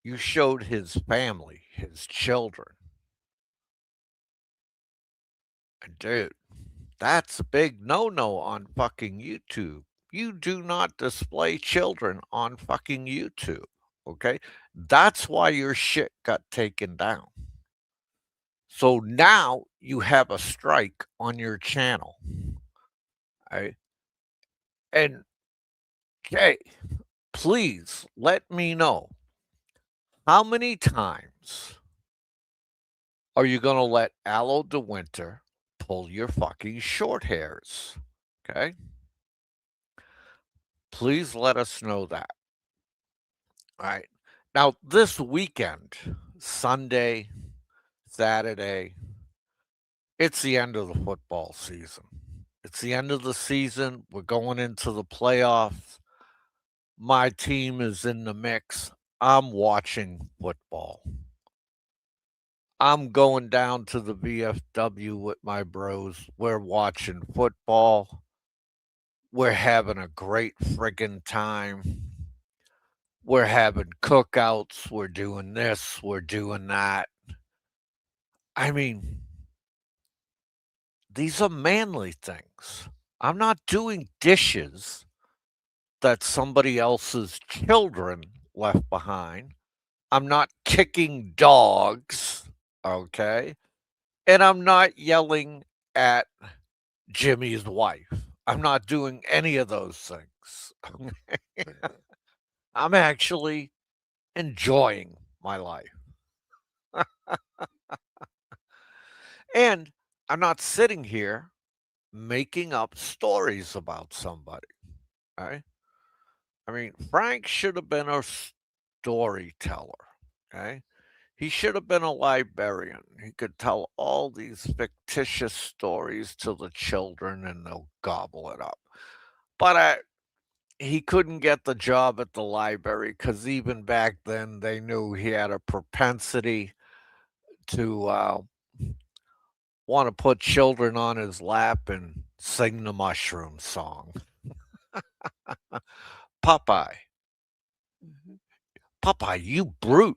you showed his family, his children. And dude, that's a big no-no on fucking YouTube. You do not display children on fucking YouTube, okay? That's why your shit got taken down. So now you have a strike on your channel. Right? And Jay, please let me know how many times are you going to let Aloe de Winter pull your fucking short hairs? Okay? Please let us know that. All right. Now, this weekend, Sunday, Saturday, it's the end of the football season. It's the end of the season. We're going into the playoffs. My team is in the mix. I'm watching football. I'm going down to the VFW with my bros. We're watching football. We're having a great friggin' time. We're having cookouts. We're doing this. We're doing that. I mean, these are manly things. I'm not doing dishes that somebody else's children left behind. I'm not kicking dogs, okay? And I'm not yelling at Jimmy's wife. I'm not doing any of those things. I'm actually enjoying my life. And I'm not sitting here making up stories about somebody. Right? I mean, Frank should have been a storyteller. Okay. He should have been a librarian. He could tell all these fictitious stories to the children and they'll gobble it up. But he couldn't get the job at the library because even back then they knew he had a propensity to want to put children on his lap and sing the mushroom song. Popeye, Popeye, you brute.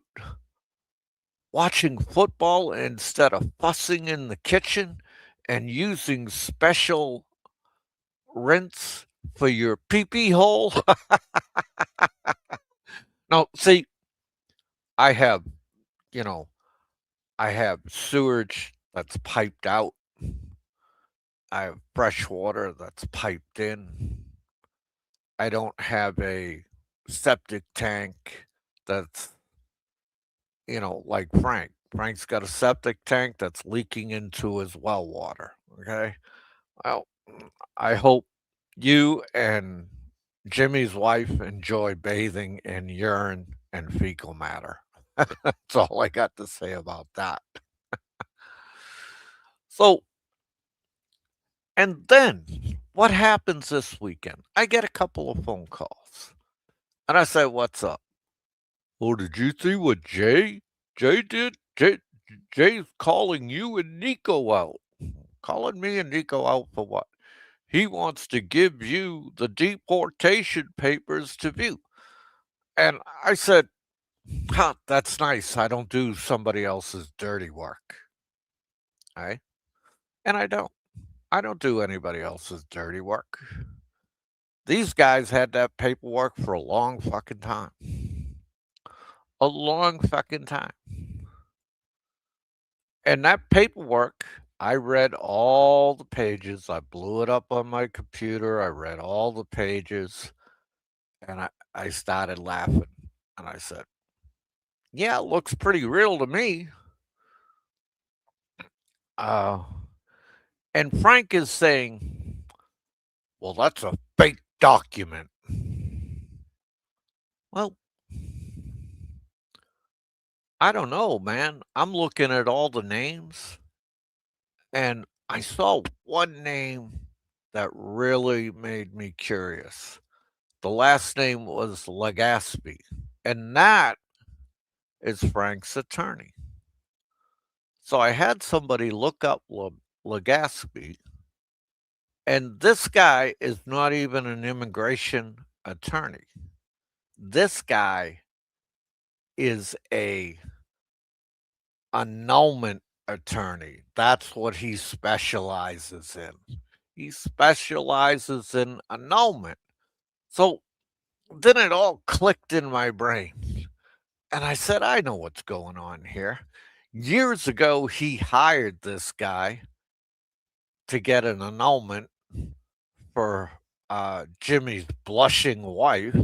Watching football instead of fussing in the kitchen and using special rinse for your pee-pee hole. No, see, I have, you know, I have sewage that's piped out. I have fresh water that's piped in. I don't have a septic tank that's, like Frank. Frank's got a septic tank that's leaking into his well water. Okay. Well, I hope you and Jimmy's wife enjoy bathing in urine and fecal matter. That's all I got to say about that. So, and then what happens this weekend? I get a couple of phone calls and I say, "What's up?" "Oh, did you see what Jay did? Jay's calling you and Nico out." "Calling me and Nico out for what?" "He wants to give you the deportation papers to view." And I said, "Huh, that's nice. I don't do somebody else's dirty work." Right? And I don't. I don't do anybody else's dirty work. These guys had that paperwork for a long fucking time. A long fucking time. And that paperwork, I read all the pages. I blew it up on my computer. I read all the pages and I started laughing. And I said, "Yeah, it looks pretty real to me." Uh, and Frank is saying, "Well, that's a fake document." Well, I don't know, man. I'm looking at all the names and I saw one name that really made me curious. The last name was Legaspi, and that is Frank's attorney. So I had somebody look up Legaspi, and this guy is not even an immigration attorney. This guy is a annulment attorney. That's what he specializes in. He specializes in annulment. So then it all clicked in my brain. And I said, I know what's going on here. Years ago, he hired this guy to get an annulment for Jimmy's blushing wife.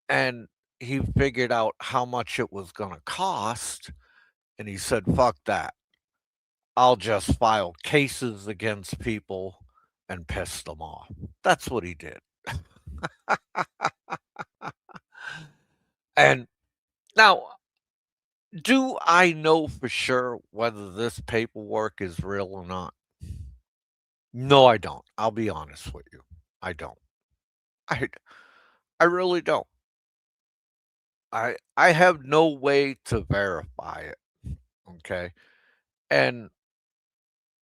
And he figured out how much it was going to cost. And he said, fuck that. I'll just file cases against people and piss them off. That's what he did. And now, do I know for sure whether this paperwork is real or not? No, I don't. I'll be honest with you. I don't. I I really don't. I have no way to verify it, okay? And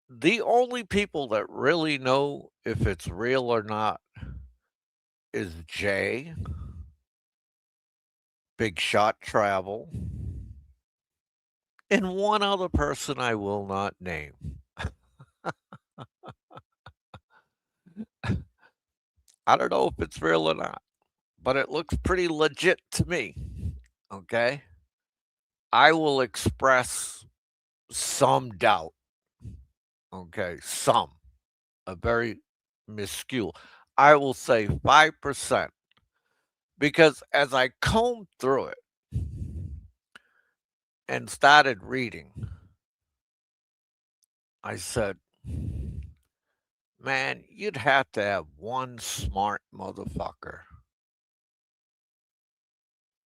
the only people that really know if it's real or not is Jay, Big Shot Travel, and one other person I will not name. I don't know if it's real or not, but it looks pretty legit to me, okay? I will express some doubt, okay? Some, a very minuscule. I will say 5% because as I combed through it and started reading, I said, man, you'd have to have one smart motherfucker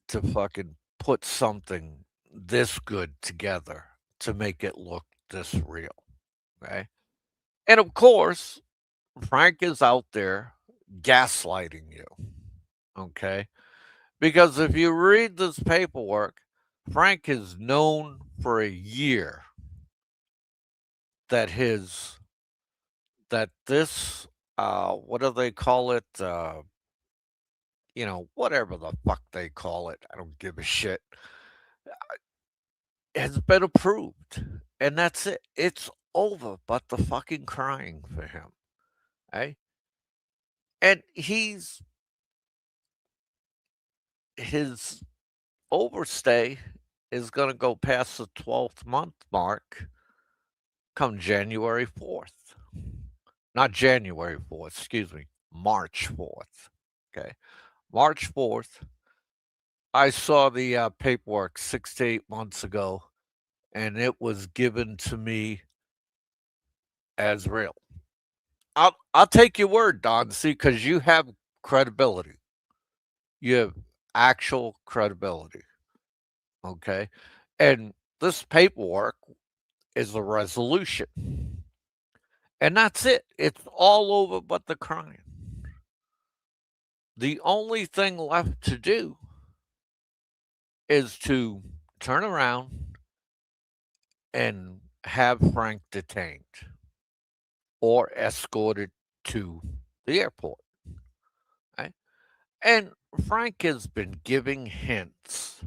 to fucking put something this good together to make it look this real. Okay. And of course, Frank is out there gaslighting you. Okay. Because if you read this paperwork, Frank is known for a year that his that this what do they call it? Whatever the fuck they call it. I don't give a shit. Has been approved. And that's it. It's over but the fucking crying for him. Eh? And his overstay is going to go past the 12th month mark come January 4th. Not January 4th, excuse me, March 4th. Okay. March 4th, I saw the paperwork 6 to 8 months ago, and it was given to me as real. I'll take your word, Don, see, because you have credibility. You have actual credibility. Okay. And this paperwork is a resolution. And that's it. It's all over but the crime. The only thing left to do is to turn around and have Frank detained or escorted to the airport. Right? And Frank has been giving hints,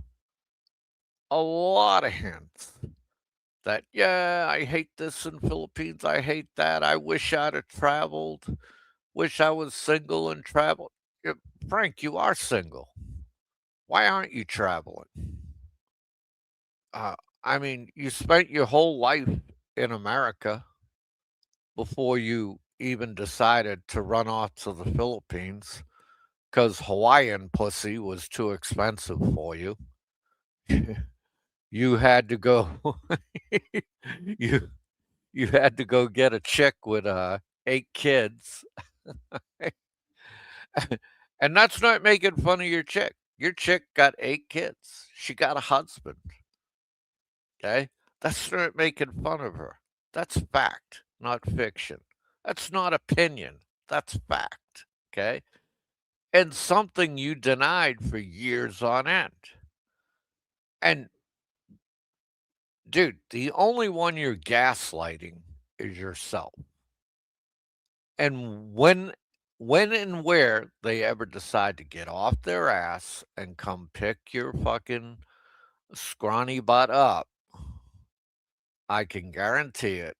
a lot of hints, that, yeah, I hate this in Philippines. I hate that. I wish I'd have traveled. Wish I was single and traveled. Yeah, Frank, you are single. Why aren't you traveling? Uh, I mean, you spent your whole life in America before you even decided to run off to the Philippines because Hawaiian pussy was too expensive for you. You had to go. you you had to go get a chick with 8 kids, and that's not making fun of your chick. Your chick got 8 kids. She got a husband. Okay, that's not making fun of her. That's fact, not fiction. That's not opinion. That's fact. Okay, and something you denied for years on end. And dude, the only one you're gaslighting is yourself. And when and where they ever decide to get off their ass and come pick your fucking scrawny butt up, I can guarantee it,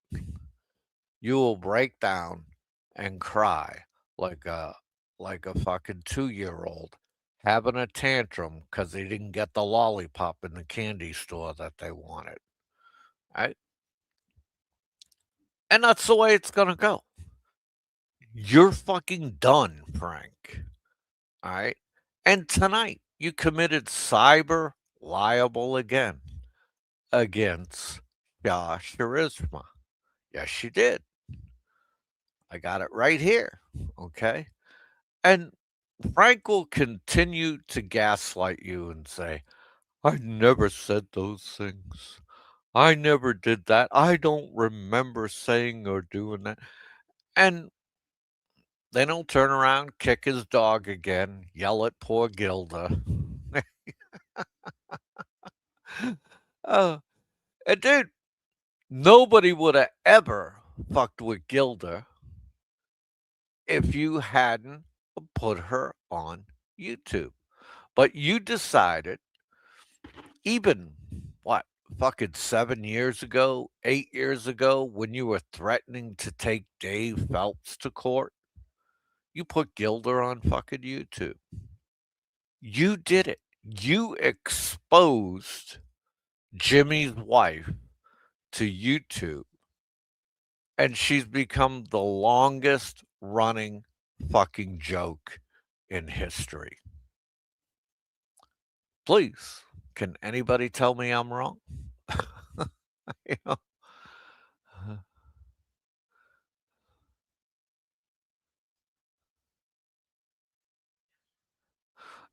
you will break down and cry like a fucking 2-year-old having a tantrum because they didn't get the lollipop in the candy store that they wanted. Right? And that's the way it's gonna go. You're fucking done, Frank. All right. And tonight you committed cyber liable again against Josh Charisma. Yes, you did. I got it right here. Okay. And Frank will continue to gaslight you and say, I never said those things. I never did that. I don't remember saying or doing that. And then he'll turn around, kick his dog again, yell at poor Gilda. uh, and dude, nobody would have ever fucked with Gilda if you hadn't put her on YouTube. But you decided, even what, fucking 7 years ago, 8 years ago, when you were threatening to take Dave Phelps to court, you put Gilda on fucking YouTube. You did it. You exposed Jimmy's wife to YouTube, and she's become the longest running fucking joke in history. Please, can anybody tell me I'm wrong? You know?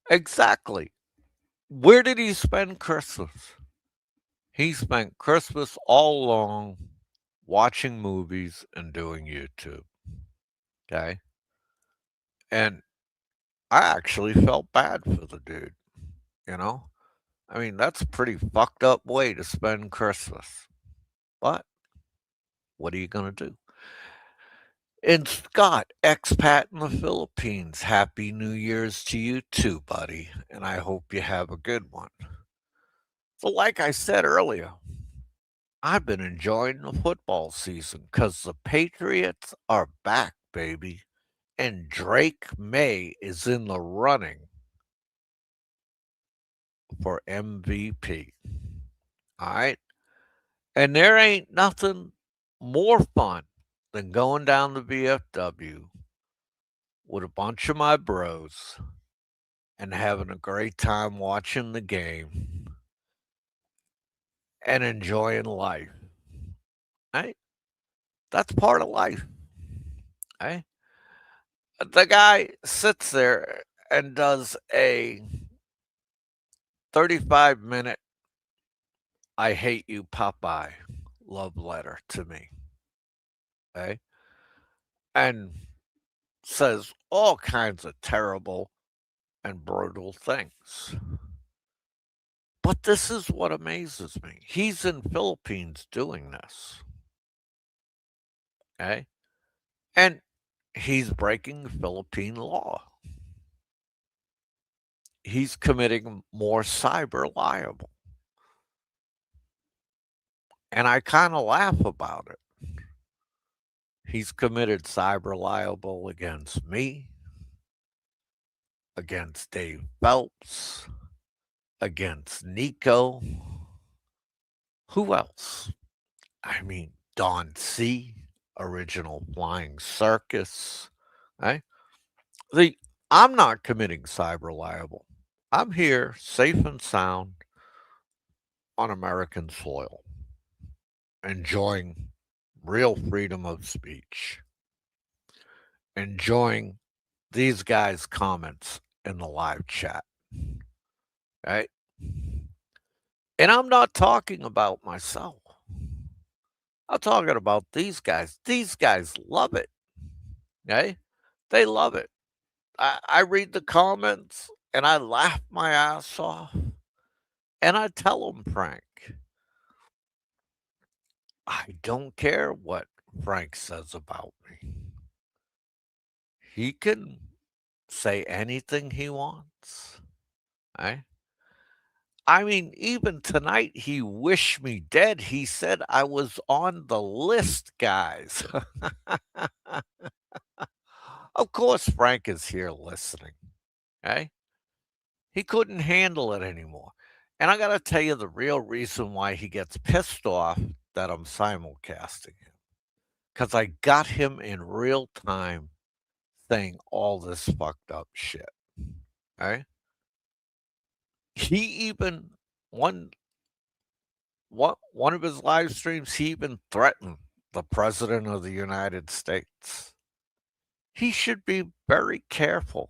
Exactly. Where did he spend Christmas? He spent Christmas all along watching movies and doing YouTube. Okay. And I actually felt bad for the dude, you know? I mean, that's a pretty fucked up way to spend Christmas. But what are you going to do? And Scott, expat in the Philippines, Happy New Year's to you too, buddy. And I hope you have a good one. So, like I said earlier, I've been enjoying the football season because the Patriots are back, baby. and Drake May is in the running for MVP. All right. And there ain't nothing more fun than going down the VFW with a bunch of my bros and having a great time watching the game and enjoying life. Right? That's part of life. Right? The guy sits there and does a 35-minute I hate you, Popeye love letter to me. Okay? And says all kinds of terrible and brutal things. But this is what amazes me. He's in Philippines doing this. Okay? And he's breaking Philippine law. He's committing more cyber libel. And I kind of laugh about it. He's committed cyber libel against me, against Dave Phelps, against Nico. Who else? I mean, Don C., Original Flying Circus. Right? The I'm not committing cyber libel. I'm here safe and sound on American soil, enjoying real freedom of speech, enjoying these guys' comments in the live chat, right? And I'm not talking about myself. I'm talking about these guys. These guys love it, okay? They love it. I read the comments and I laugh my ass off and I tell them, Frank, I don't care what Frank says about me. He can say anything he wants. Eh? I mean, even tonight he wished me dead. He said I was on the list, guys. Of course, Frank is here listening. Okay? He couldn't handle it anymore. And I got to tell you the real reason why he gets pissed off that I'm simulcasting him. Because I got him in real time saying all this fucked up shit. Right? He even one one of his live streams, he even threatened the president of the United States. He should be very careful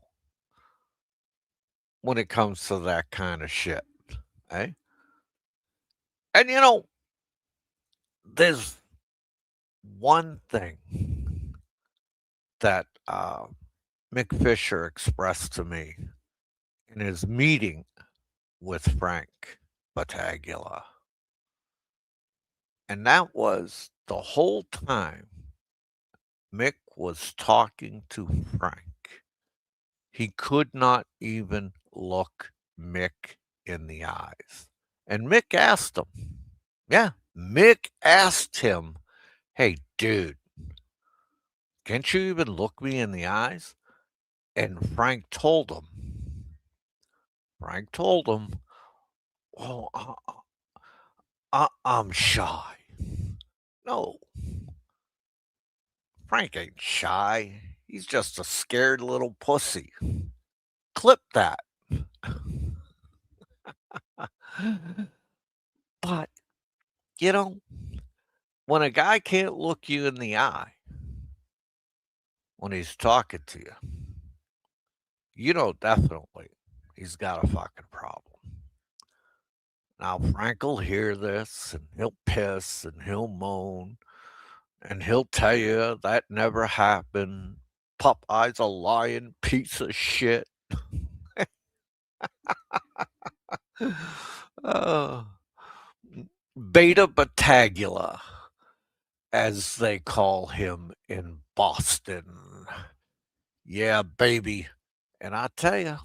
when it comes to that kind of shit. Eh? And there's one thing that Mick Fisher expressed to me in his meeting with Frank Battaglia. And that was the whole time Mick was talking to Frank. He could not even look Mick in the eyes. And Mick asked him, yeah, Mick asked him, hey, dude, can't you even look me in the eyes? And Frank told him, oh, I'm shy. No, Frank ain't shy. He's just a scared little pussy. Clip that. But, you know, when a guy can't look you in the eye when he's talking to you, you know definitely he's got a fucking problem. Now, Frank will hear this and he'll piss and he'll moan and he'll tell you that never happened. Popeye's a lying piece of shit. uh, Beta Battaglia, as they call him in Boston. Yeah, baby. And I tell you,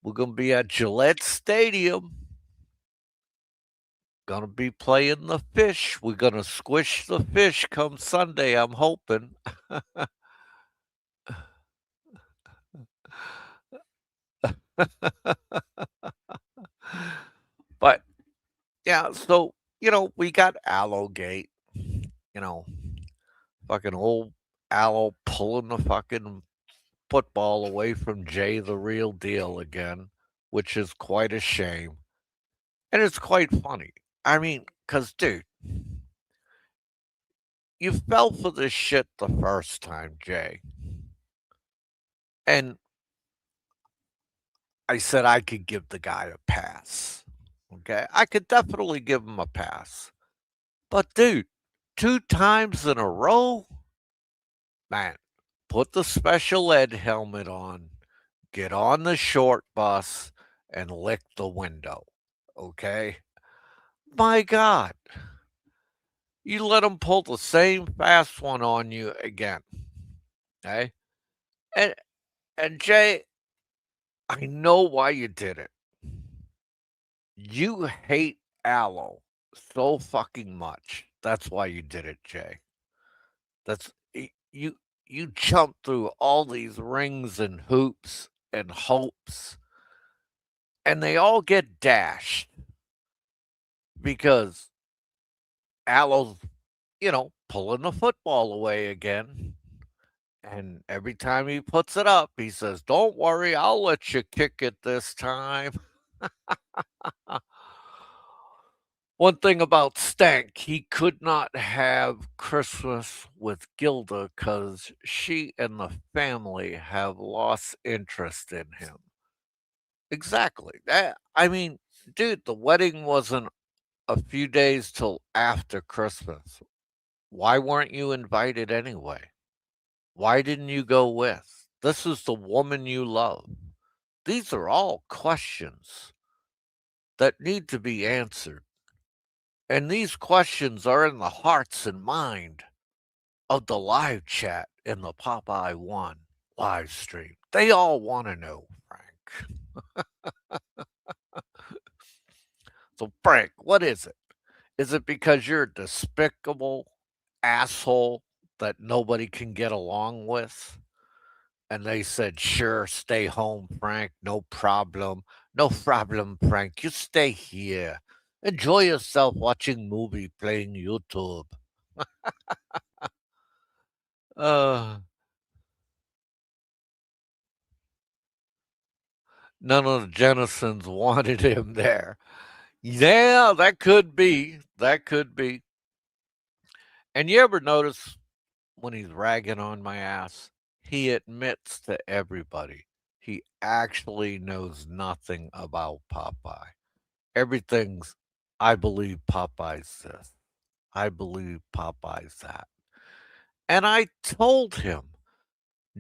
we're going to be at Gillette Stadium. Going to be playing the fish. We're going to squish the fish come Sunday, I'm hoping. But yeah, so we got Allogate, you know, fucking old Allo pulling the fucking football away from Jay the real deal again, which is quite a shame. And it's quite funny. I mean, because, dude, you fell for this shit the first time, Jay. And I said I could give the guy a pass. Okay. I could definitely give him a pass. But, dude, 2 times in a row? Man, put the special ed helmet on, get on the short bus, and lick the window. Okay? My God. You let him pull the same fast one on you again. Okay? And and Jay, I know why you did it. You hate Aloe so fucking much. That's why you did it, Jay. You jump through all these rings and hoops and hopes, and they all get dashed because Aloe's, pulling the football away again. And every time he puts it up, he says, "Don't worry, I'll let you kick it this time." One thing about Stank, he could not have Christmas with Gilda because she and the family have lost interest in him. Exactly. I mean, dude, the wedding wasn't a few days till after Christmas. Why weren't you invited anyway? Why didn't you go with? This is the woman you love. These are all questions that need to be answered. And these questions are in the hearts and mind of the live chat in the Popeye One live stream. They all want to know, Frank. So, Frank, what is it? Is it because you're a despicable asshole that nobody can get along with? And they said, "Sure, stay home, Frank. No problem. No problem, Frank. You stay here. Enjoy yourself watching movie, playing YouTube." Uh, None of the Jennisons wanted him there. Yeah, that could be. That could be. And you ever notice when he's ragging on my ass, he admits to everybody he actually knows nothing about Popeye. Everything's, I believe Popeye's this. I believe Popeye's that. And I told him,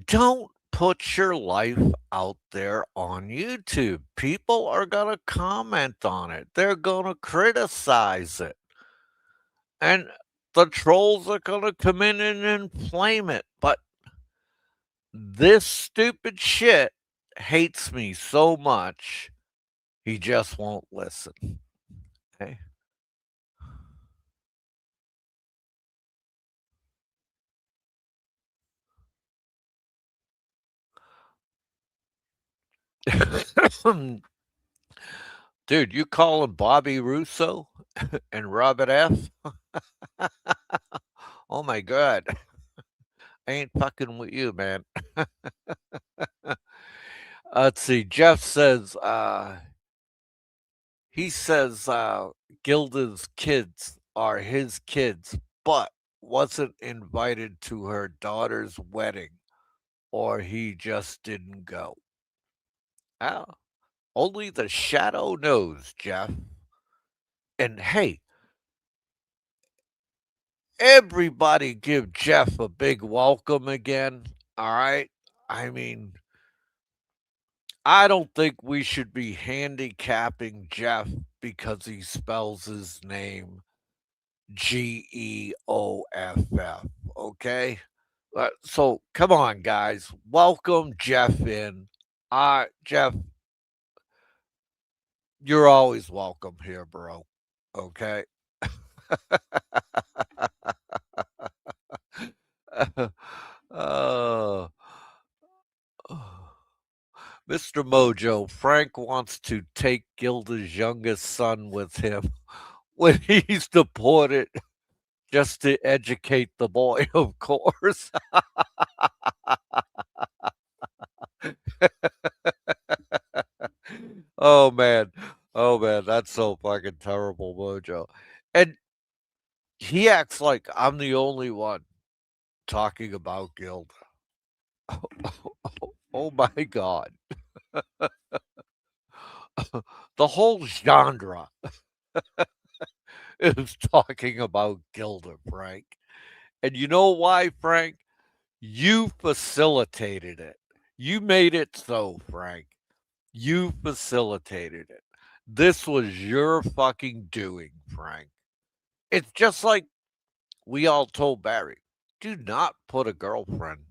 don't put your life out there on YouTube. People are going to comment on it, they're going to criticize it. And the trolls are going to come in and inflame it. But this stupid shit hates me so much, he just won't listen. Okay. Dude, you calling Bobby Russo and Robert F? Oh my God. I ain't fucking with you, man. Let's see. Jeff says, he says, Gilda's kids are his kids, but wasn't invited to her daughter's wedding, or he just didn't go. Oh, only the shadow knows, Jeff. And hey, everybody give Jeff a big welcome again. All right. I mean, I don't think we should be handicapping Jeff because he spells his name Geoff. Okay. So come on, guys. Welcome Jeff in. Jeff, you're always welcome here, bro. Okay. Oh. Mr. Mojo, Frank wants to take Gilda's youngest son with him when he's deported just to educate the boy, of course. Oh man. Oh man, that's so fucking terrible, Mojo. And he acts like I'm the only one talking about Gilda. Oh my god. The whole genre is talking about Gilda, Frank. And you know why, Frank? You facilitated it. You made it so, Frank. You facilitated it. This was your fucking doing, Frank. It's just like we all told Barry, do not put a girlfriend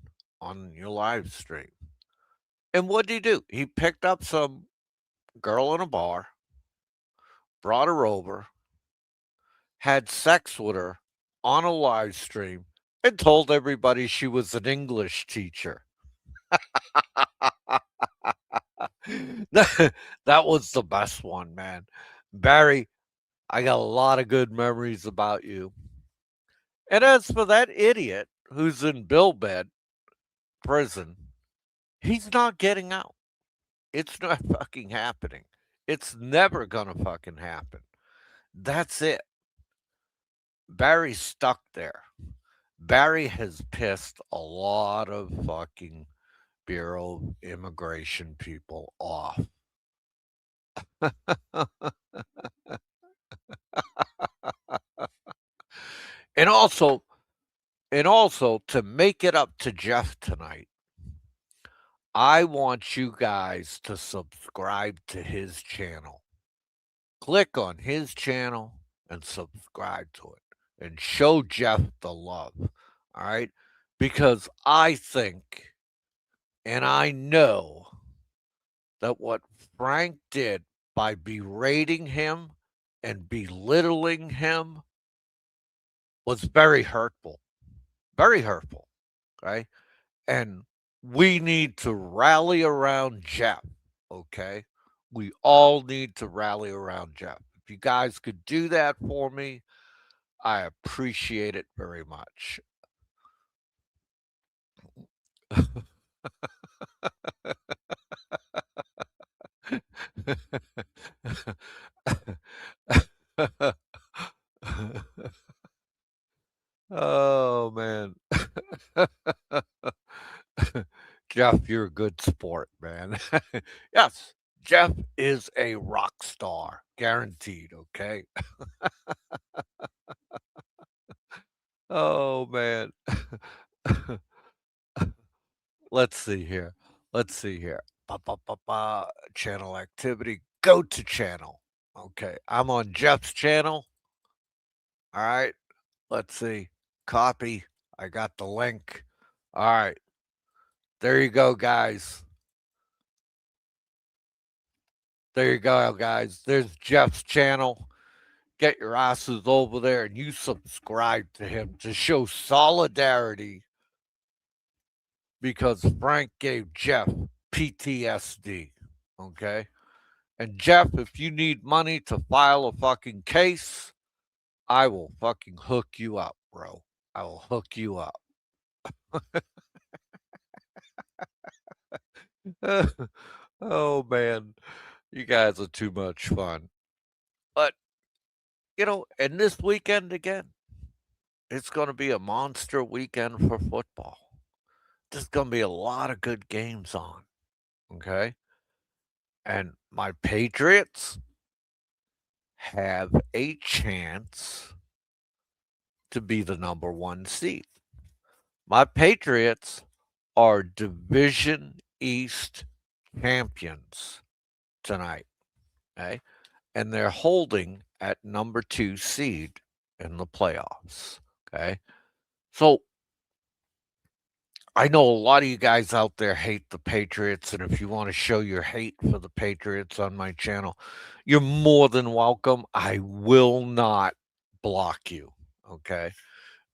on your live stream. And what did he do? He picked up some girl in a bar, brought her over, had sex with her on a live stream, and told everybody she was an English teacher. That was the best one, man. Barry, I got a lot of good memories about you. And as for that idiot who's in Billbed prison, he's not getting out. It's not fucking happening. It's never gonna fucking happen. That's it. Barry's stuck there. Barry has pissed a lot of fucking Bureau of Immigration people off. and also, and also to make it up to Jeff tonight, I want you guys to subscribe to his channel. Click on his channel and subscribe to it and show Jeff the love. All right? Because I think and I know that what Frank did by berating him and belittling him was very hurtful. Very hurtful. Okay. And we need to rally around Jeff. Okay. We all need to rally around Jeff. If you guys could do that for me, I appreciate it very much. Oh man. Jeff, you're a good sport, man. Yes, Jeff is a rock star, guaranteed, okay? Oh man. Let's see here. Let's see here. Ba, ba, ba, ba. Channel activity. Go to channel. Okay. I'm on Jeff's channel. All right. Let's see. Copy. I got the link. All right. There you go, guys. There you go, guys. There's Jeff's channel. Get your asses over there and you subscribe to him to show solidarity because Frank gave Jeff PTSD. Okay. And Jeff, if you need money to file a fucking case, I will fucking hook you up, bro. I will hook you up. Oh man, you guys are too much fun. But and this weekend again, it's going to be a monster weekend for football. There's going to be a lot of good games on. Okay. And my Patriots have a chance to be the number one seed. My Patriots are Division East champions tonight. Okay. And they're holding at number 2 seed in the playoffs. Okay. So I know a lot of you guys out there hate the Patriots. And if you want to show your hate for the Patriots on my channel, you're more than welcome. I will not block you. Okay.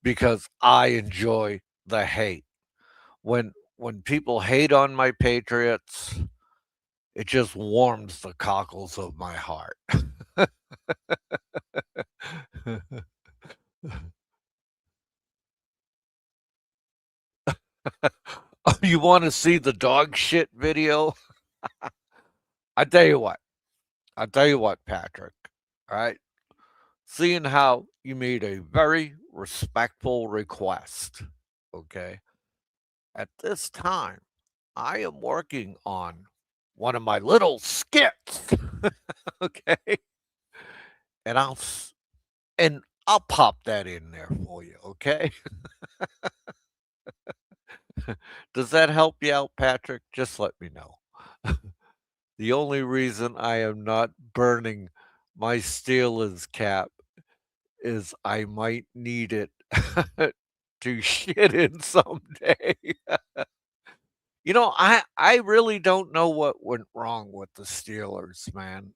Because I enjoy the hate. When people hate on my Patriots, it just warms the cockles of my heart. Oh, you wanna see the dog shit video? I tell you what. I tell you what, Patrick, alright? Seeing how you made a very respectful request, okay? At this time, I am working on one of my little skits, okay? And I'll pop that in there for you, okay? Does that help you out, Patrick? Just let me know. The only reason I am not burning my Steelers cap is I might need it to shit in someday. I really don't know what went wrong with the Steelers, man.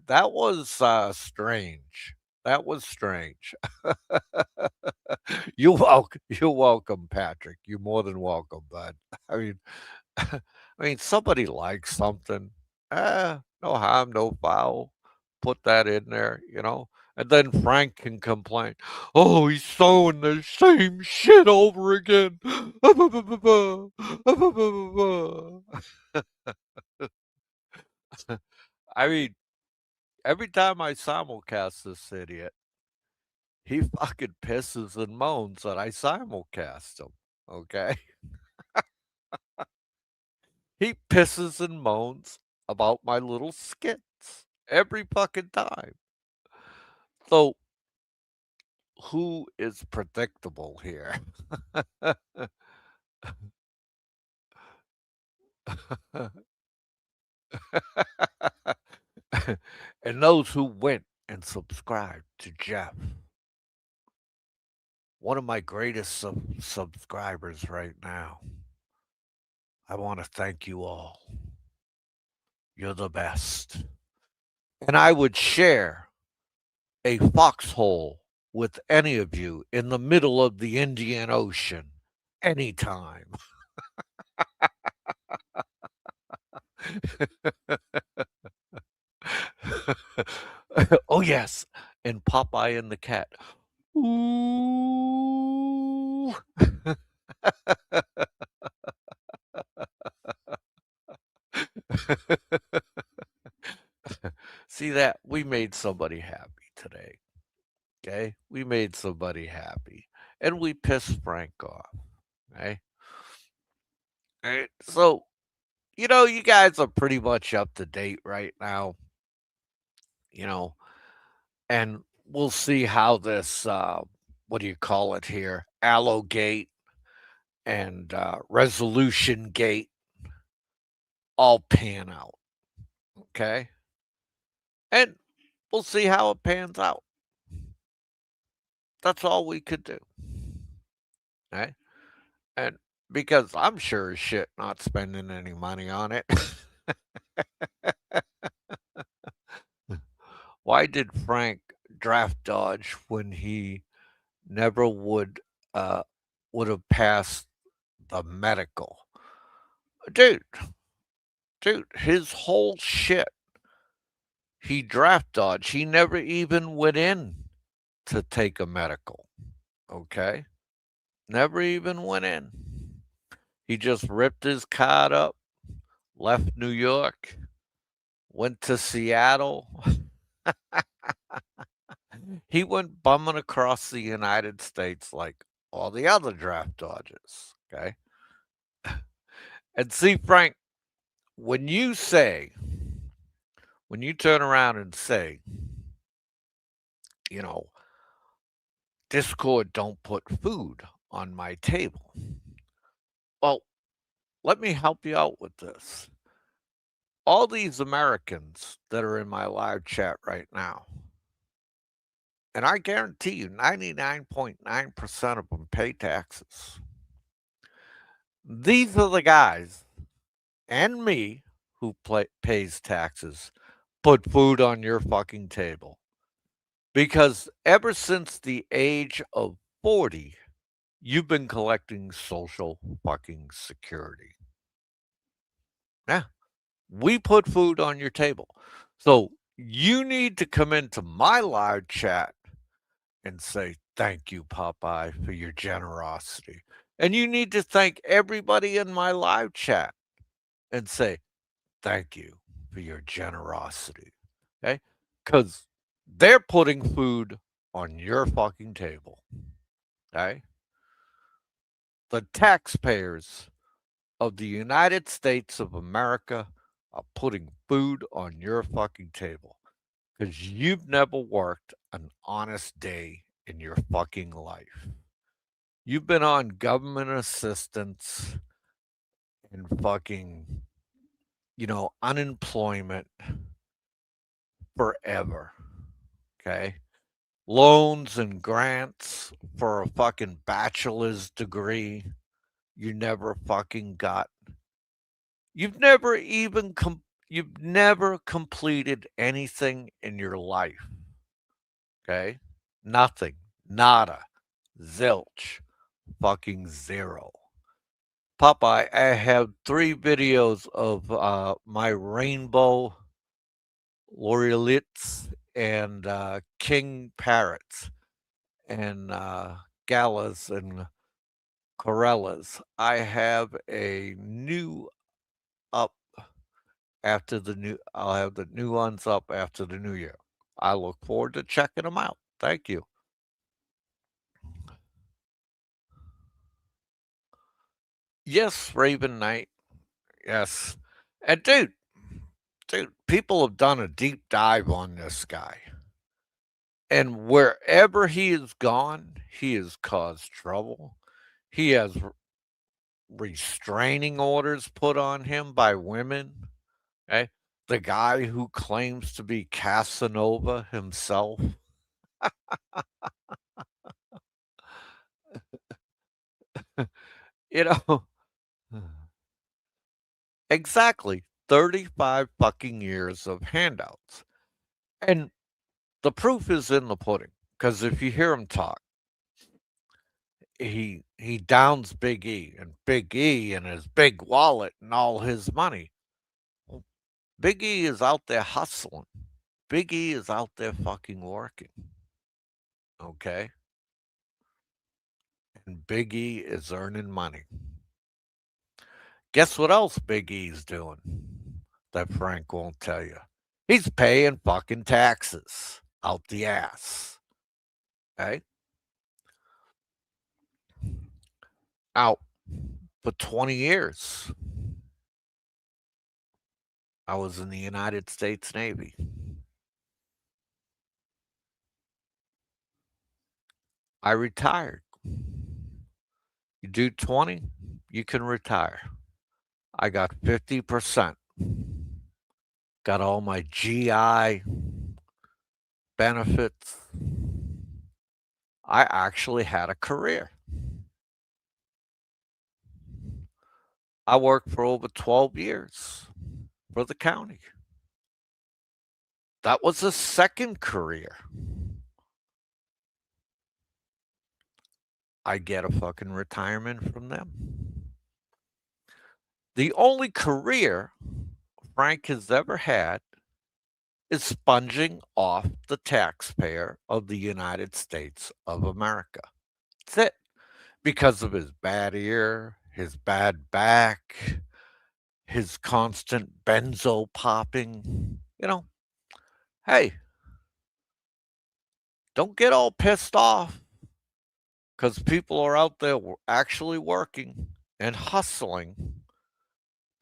That was, strange. That was strange. You're welcome, Patrick. You're more than welcome, bud. I mean I mean, somebody likes something, no harm, no foul. Put that in there, and then Frank can complain, "Oh, he's sewing the same shit over again." I mean, every time I simulcast this idiot, he fucking pisses and moans that I simulcast him, okay? He pisses and moans about my little skits every fucking time. So, who is predictable here? And those who went and subscribed to Jeff, one of my greatest subscribers right now. I want to thank you all. You're the best. And I would share a foxhole with any of you in the middle of the Indian Ocean anytime. Oh, yes. And Popeye and the cat. Ooh. See that? We made somebody happy today. Okay? We made somebody happy. And we pissed Frank off. Okay? Right? So, you guys are pretty much up to date right now, you know, and we'll see how this, what do you call it here? Allogate and Resolution Gate all pan out. Okay? And we'll see how it pans out. That's all we could do. Okay? And because I'm sure as shit not spending any money on it. Why did Frank draft dodge when he never would have passed the medical? Dude, his whole shit, he draft dodged. He never even went in to take a medical. Okay? Never even went in. He just ripped his card up, left New York, went to Seattle. He went bumming across the United States like all the other draft dodgers. Okay. And see, Frank, when you say, when you turn around and say, you know, Discord don't put food on my table. Well, let me help you out with this. All these Americans that are in my live chat right now, and I guarantee you 99.9% of them pay taxes. These are the guys and me who pays taxes put food on your fucking table. Because ever since the age of 40, you've been collecting social fucking security. Yeah. We put food on your table. So you need to come into my live chat and say, thank you, Popeye, for your generosity. And you need to thank everybody in my live chat and say, thank you for your generosity. Okay? Because they're putting food on your fucking table. Okay? The taxpayers of the United States of America are putting food on your fucking table because you've never worked an honest day in your fucking life. You've been on government assistance and fucking, unemployment forever. Okay. Loans and grants for a fucking bachelor's degree you never fucking got. You've never even you've never completed anything in your life. Okay? Nothing. Nada. Zilch. Fucking zero. Popeye, I have 3 videos of my rainbow laureates and king parrots and galas and corellas. I have a new up after the new I'll have the new ones up after the new year. I look forward to checking them out. Thank you. Yes, Raven Knight. Yes. And dude, people have done a deep dive on this guy. And wherever he has gone, he has caused trouble. He has restraining orders put on him by women. Okay? The guy who claims to be Casanova himself. You know, exactly 35 fucking years of handouts. And the proof is in the pudding. Because if you hear him talk, he downs Big E and his big wallet and all his money. Well, Big E is out there hustling. Big E is out there fucking working. Okay? And Big E is earning money. Guess what else Big E's doing that Frank won't tell you? He's paying fucking taxes out the ass. Okay? Out for 20 years. I was in the United States Navy. I retired. You do 20, you can retire. I got 50%. Got all my GI benefits. I actually had a career. I worked for over 12 years for the county. That was a second career. I get a fucking retirement from them. The only career Frank has ever had is sponging off the taxpayer of the United States of America. That's it. Because of his bad ear, his bad back, his constant benzo popping. Hey, don't get all pissed off because people are out there actually working and hustling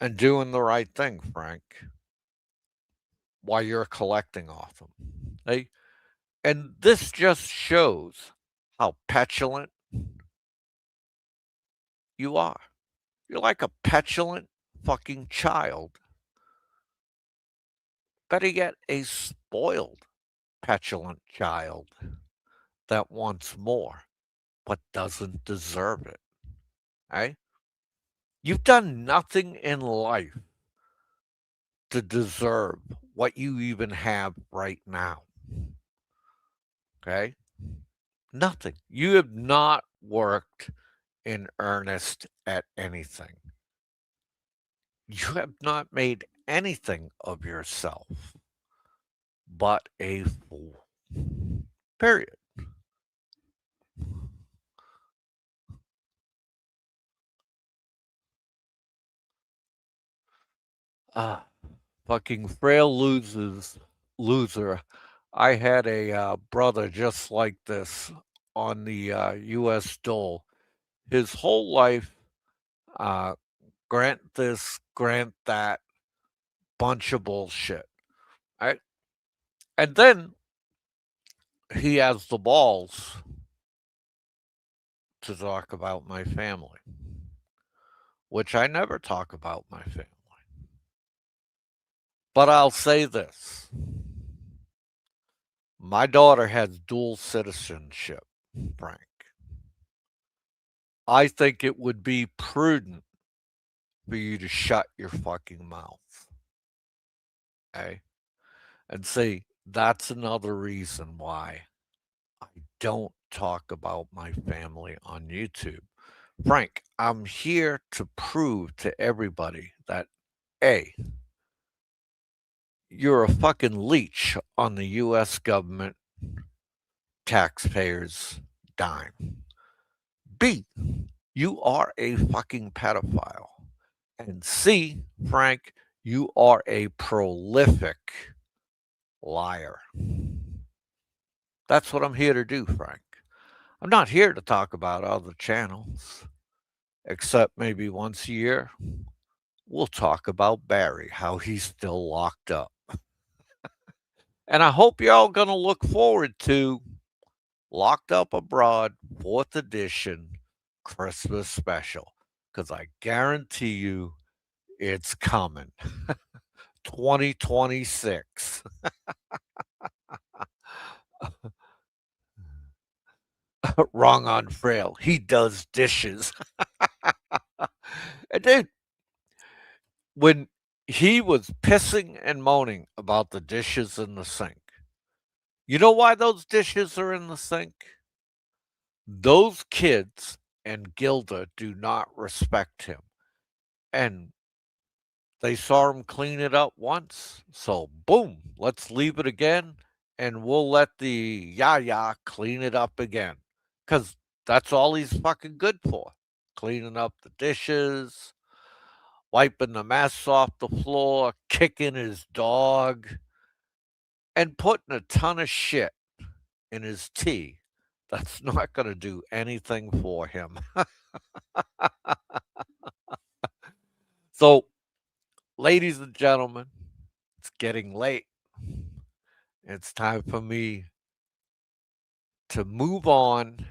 and doing the right thing, Frank, while you're collecting off them. Hey, and this just shows how petulant you are. You're like a petulant fucking child. Better yet, a spoiled, petulant child that wants more but doesn't deserve it. Eh? You've done nothing in life to deserve what you even have right now. Okay? Nothing. You have not worked in earnest at anything. You have not made anything of yourself but a fool. Period. Ah, fucking frail loser. I had a brother just like this on the U.S. dole. His whole life, uh, grant this, grant that, bunch of bullshit. Right? And then he has the balls to talk about my family, which I never talk about my family. But I'll say this: my daughter has dual citizenship, Frank. I think it would be prudent for you to shut your fucking mouth. Okay? And see, that's another reason why I don't talk about my family on YouTube. Frank, I'm here to prove to everybody that A, you're a fucking leech on the US government taxpayers' dime. B, you are a fucking pedophile. And C, Frank, you are a prolific liar. That's what I'm here to do, Frank. I'm not here to talk about other channels, except maybe once a year. We'll talk about Barry, how he's still locked up. And I hope you're all going to look forward to Locked Up Abroad 4th edition Christmas special, because I guarantee you it's coming. 2026. Wrong on Frail. He does dishes. And dude, when he was pissing and moaning about the dishes in the sink, you know why those dishes are in the sink? Those kids and Gilda do not respect him. And they saw him clean it up once. So, boom, let's leave it again. And we'll let the Yaya clean it up again. Because that's all he's fucking good for. Cleaning up the dishes, wiping the mess off the floor, kicking his dog, and putting a ton of shit in his tea. That's not going to do anything for him. So, ladies and gentlemen, it's getting late. It's time for me to move on.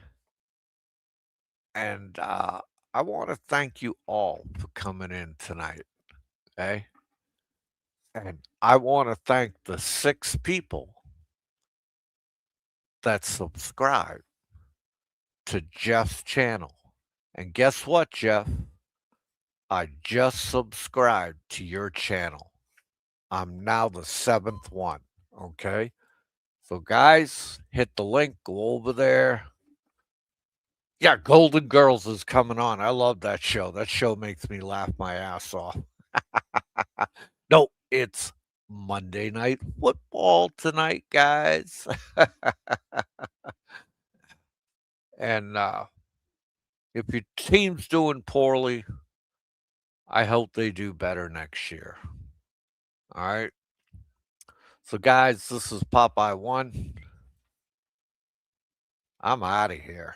And I want to thank you all for coming in tonight. Okay. And I want to thank the 6 people that subscribe to Jeff's channel. And guess what, Jeff? I just subscribed to your channel. I'm now the 7th one. Okay. So, guys, hit the link, go over there. Yeah, Golden Girls is coming on. I love that show. That show makes me laugh my ass off. No, it's Monday Night Football tonight, guys. And if your team's doing poorly, I hope they do better next year. All right. So, guys, this is Popeye One. I'm out of here.